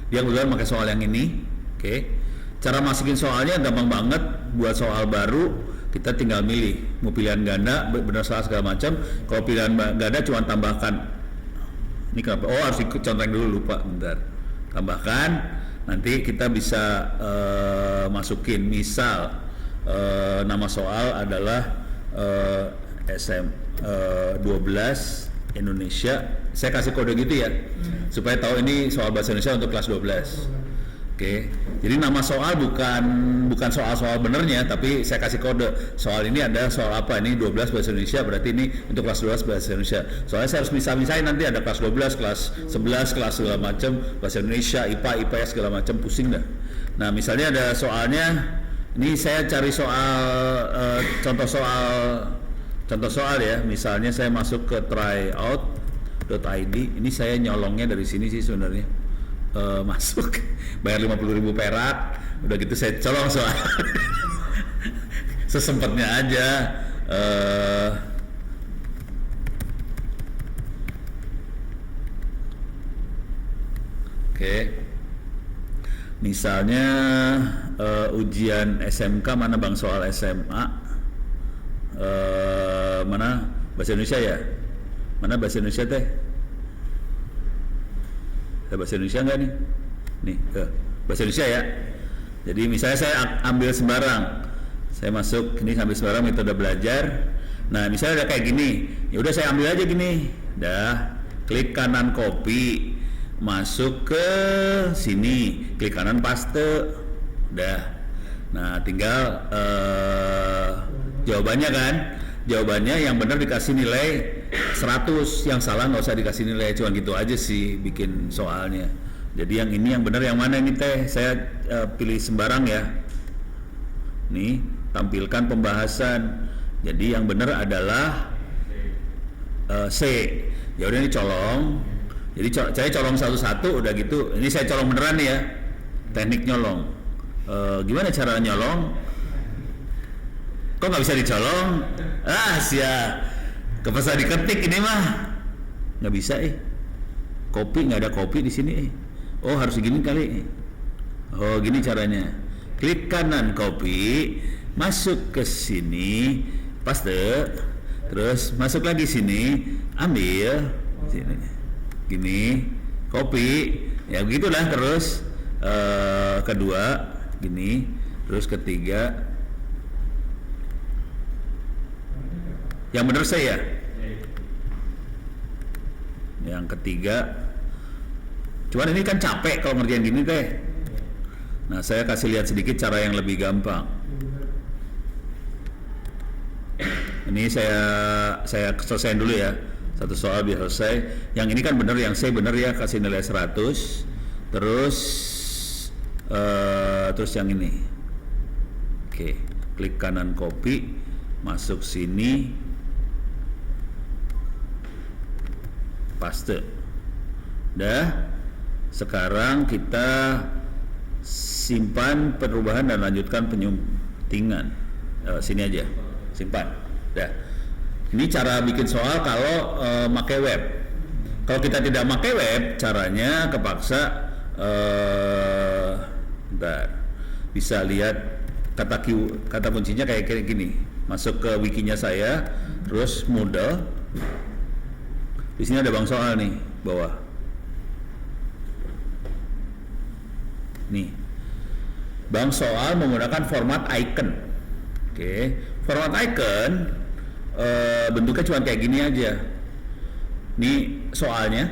Dia kebetulan pakai soal yang ini. Oke. Cara masukin soalnya gampang banget. Buat soal baru kita tinggal milih mau pilihan ganda, benar salah segala macam. Kalau pilihan ganda cuma tambahkan. Ini kenapa? Oh, harus ikut contoh dulu, lupa. Bentar. Tambahkan. Nanti kita bisa masukin misal nama soal adalah SM12 Indonesia. Saya kasih kode gitu ya supaya tahu ini soal bahasa Indonesia untuk kelas 12. Oke. Jadi nama soal bukan soal-soal benernya, tapi saya kasih kode. Soal ini ada soal apa? Ini 12 bahasa Indonesia, berarti ini untuk kelas 12 bahasa Indonesia. Soalnya saya harus misahin nanti ada kelas 12, kelas 11, kelas segala macam, bahasa Indonesia, IPA, IPS segala macam, pusing dah. Nah, misalnya ada soalnya, ini saya cari soal contoh soal ya. Misalnya saya masuk ke tryout.id. Ini saya nyolongnya dari sini sih sebenarnya. Masuk bayar 50.000 perak, udah gitu saya colong soal sesempatnya aja. Oke. Misalnya ujian SMK mana bang, soal SMA mana bahasa Indonesia ya, mana bahasa Indonesia teh. Ada bahasa Indonesia nggak nih? Nih, bahasa Indonesia ya. Jadi misalnya saya ambil sembarang, saya masuk ini ambil sembarang metode belajar. Nah, misalnya udah kayak gini, ya udah saya ambil aja gini. Dah, klik kanan copy, masuk ke sini, klik kanan paste. Udah. Nah, tinggal jawabannya kan. Jawabannya yang benar dikasih nilai 100, yang salah nggak usah dikasih nilai, cuma gitu aja sih bikin soalnya. Jadi yang ini yang benar yang mana ini teh? Saya pilih sembarang ya. Nih, tampilkan pembahasan. Jadi yang benar adalah C. Ya udah ini colong. Jadi saya colong satu-satu udah gitu. Ini saya colong beneran nih ya. Teknik nyolong. Gimana cara nyolong? Kok nggak bisa dicolong? Kepasa diketik ini mah nggak bisa kopi nggak ada kopi di sini Oh harus gini kali. Oh gini caranya. Klik kanan copy, masuk ke sini, paste, terus masuk lagi sini, ambil sini, gini, copy, ya begitulah terus. Kedua gini, terus ketiga. Yang benar saya. Yang ketiga. Cuman ini kan capek kalau ngerjain gini teh. Nah, saya kasih lihat sedikit cara yang lebih gampang. Ini saya selesaiin dulu ya. Satu soal biar selesai. Yang ini kan benar, yang saya benar ya, kasih nilai 100. Terus yang ini. Oke, klik kanan copy, masuk sini. Paste. Dah. Sekarang kita simpan perubahan dan lanjutkan penyuntingan. Sini aja. Simpan. Dah. Ini cara bikin soal kalau pakai web. Kalau kita tidak pakai web, caranya kepaksa bentar. Bisa lihat kata kuncinya kayak gini. Masuk ke wikinya saya, terus Moodle. Di sini ada bang soal nih, bawah. Nih. Bang soal menggunakan format icon. Oke. Format icon bentuknya cuma kayak gini aja. Nih soalnya.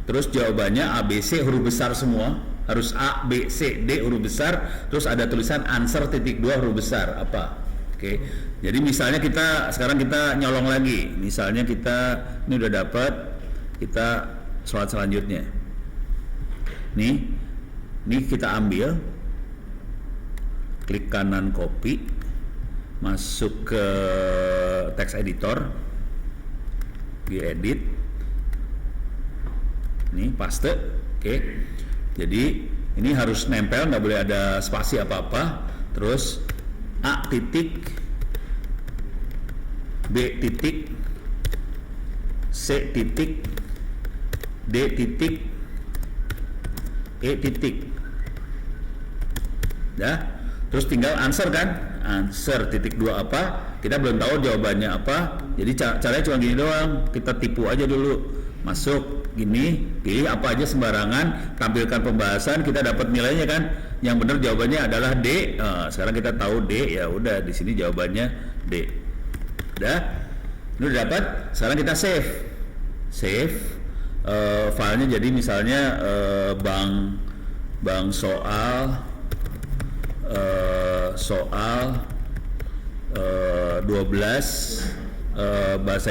Terus jawabannya ABC huruf besar semua. Harus A, B, C, D huruf besar. Terus ada tulisan answer titik 2 huruf besar. Apa? Oke. Jadi misalnya sekarang kita nyolong lagi. Misalnya ini udah dapat, kita soal selanjutnya. Nih kita ambil, klik kanan copy, masuk ke text editor, diedit, nih paste, oke. Jadi ini harus nempel, nggak boleh ada spasi apa-apa. Terus A titik, B titik, C titik, D titik, E titik. Ya, terus tinggal answer kan? Answer titik 2 apa? Kita belum tahu jawabannya apa. Jadi caranya cuma gini doang. Kita tipu aja dulu. Masuk gini, pilih apa aja sembarangan, tampilkan pembahasan, kita dapat nilainya kan. Yang benar jawabannya adalah D. Sekarang kita tahu D, ya udah di sini jawabannya D. Udah? Ini udah dapat. Sekarang kita save. Save filenya jadi misalnya bank soal 12 bahasa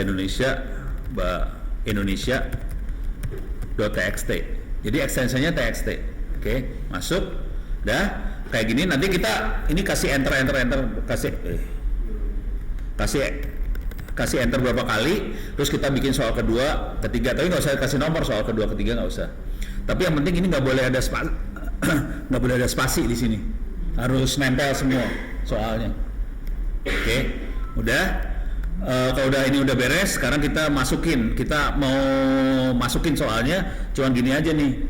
Indonesia.txt. Jadi ekstensinya txt. Oke, masuk. Dah, kayak gini nanti kita ini kasih enter, kasih enter berapa kali, terus kita bikin soal kedua, ketiga, tapi nggak usah kasih nomor soal kedua, ketiga nggak usah. Tapi yang penting ini nggak boleh ada nggak boleh ada spasi di sini, harus nempel semua soalnya. Oke, udah. Kalau udah ini udah beres, sekarang kita mau masukin soalnya, cuman gini aja nih,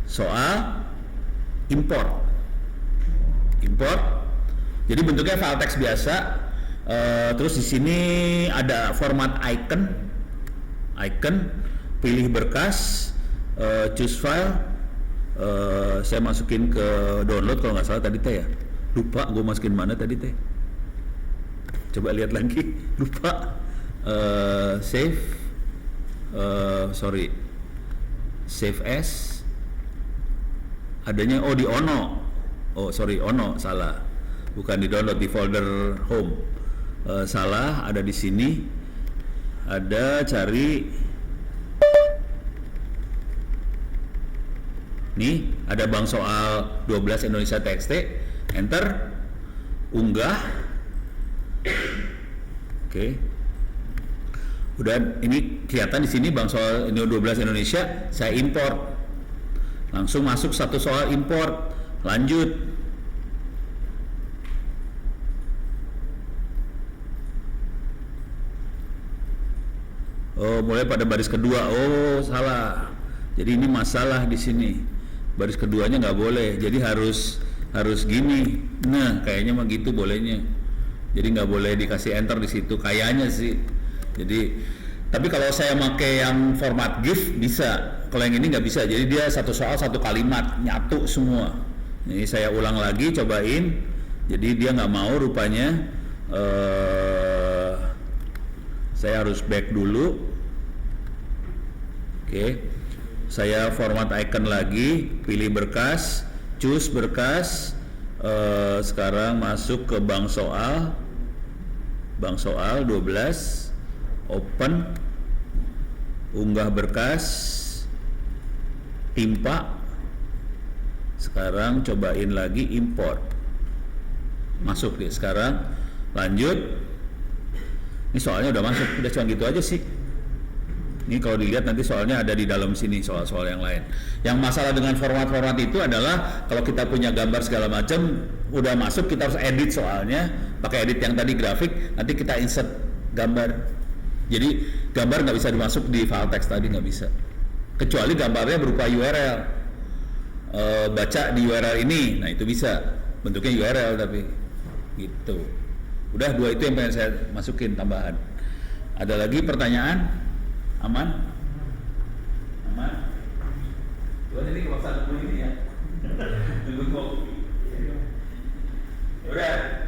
soal import. Jadi bentuknya file teks biasa. Terus di sini ada format icon, pilih berkas, choose file. Saya masukin ke download kalau nggak salah tadi teh ya. Lupa gue masukin mana tadi teh. Coba lihat lagi, lupa. Save as. Adanya di Ono. Ono salah. Bukan di download, di folder home. Salah, ada di sini. Ada cari. Nih, ada bank soal 12 Indonesia.txt. Enter. Unggah. Oke. Udah ini kelihatan di sini bank soal 12 Indonesia, saya import. Langsung masuk satu soal import. Lanjut. Mulai pada baris kedua. Salah. Jadi ini masalah di sini. Baris keduanya nggak boleh. Jadi harus gini. Nah, kayaknya mah gitu bolehnya. Jadi nggak boleh dikasih enter di situ. Kayaknya sih. Jadi, tapi kalau saya pakai yang format GIF bisa. Kalau yang ini nggak bisa. Jadi dia satu soal satu kalimat nyatu semua. Ini saya ulang lagi, cobain. Jadi dia nggak mau rupanya. Saya harus back dulu. Oke. Saya format icon lagi, pilih berkas, choose berkas. Sekarang masuk ke bank soal 12, open, unggah berkas, timpa. Sekarang cobain lagi import, masuk deh. Sekarang lanjut. Ini soalnya udah masuk, udah cuma gitu aja sih. Ini kalau dilihat nanti soalnya ada di dalam sini, soal-soal yang lain. Yang masalah dengan format-format itu adalah kalau kita punya gambar segala macam udah masuk, kita harus edit soalnya, pakai edit yang tadi grafik, nanti kita insert gambar. Jadi gambar nggak bisa dimasuk di file text tadi, nggak bisa. Kecuali gambarnya berupa URL. Baca di URL ini, nah itu bisa. Bentuknya URL tapi gitu. Udah dua itu yang pengen saya masukin tambahan. Ada lagi pertanyaan? Aman? Buat ini kebangsaan dulu ini ya. Tunggu kopi. Udah.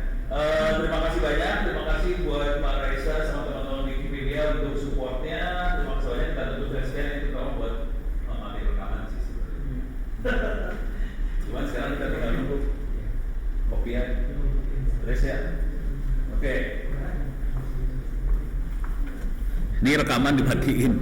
Terima kasih banyak. Terima kasih buat Pak Raisa sama teman-teman Wikipedia untuk supportnya. Terima kasih banyak. Kita tentu flashkan itu kalau buat mati rekaman sih sebenarnya. Cuman sekarang kita tinggal nunggu kopian. Terus ya. Oke. Ini rekaman dimatiin.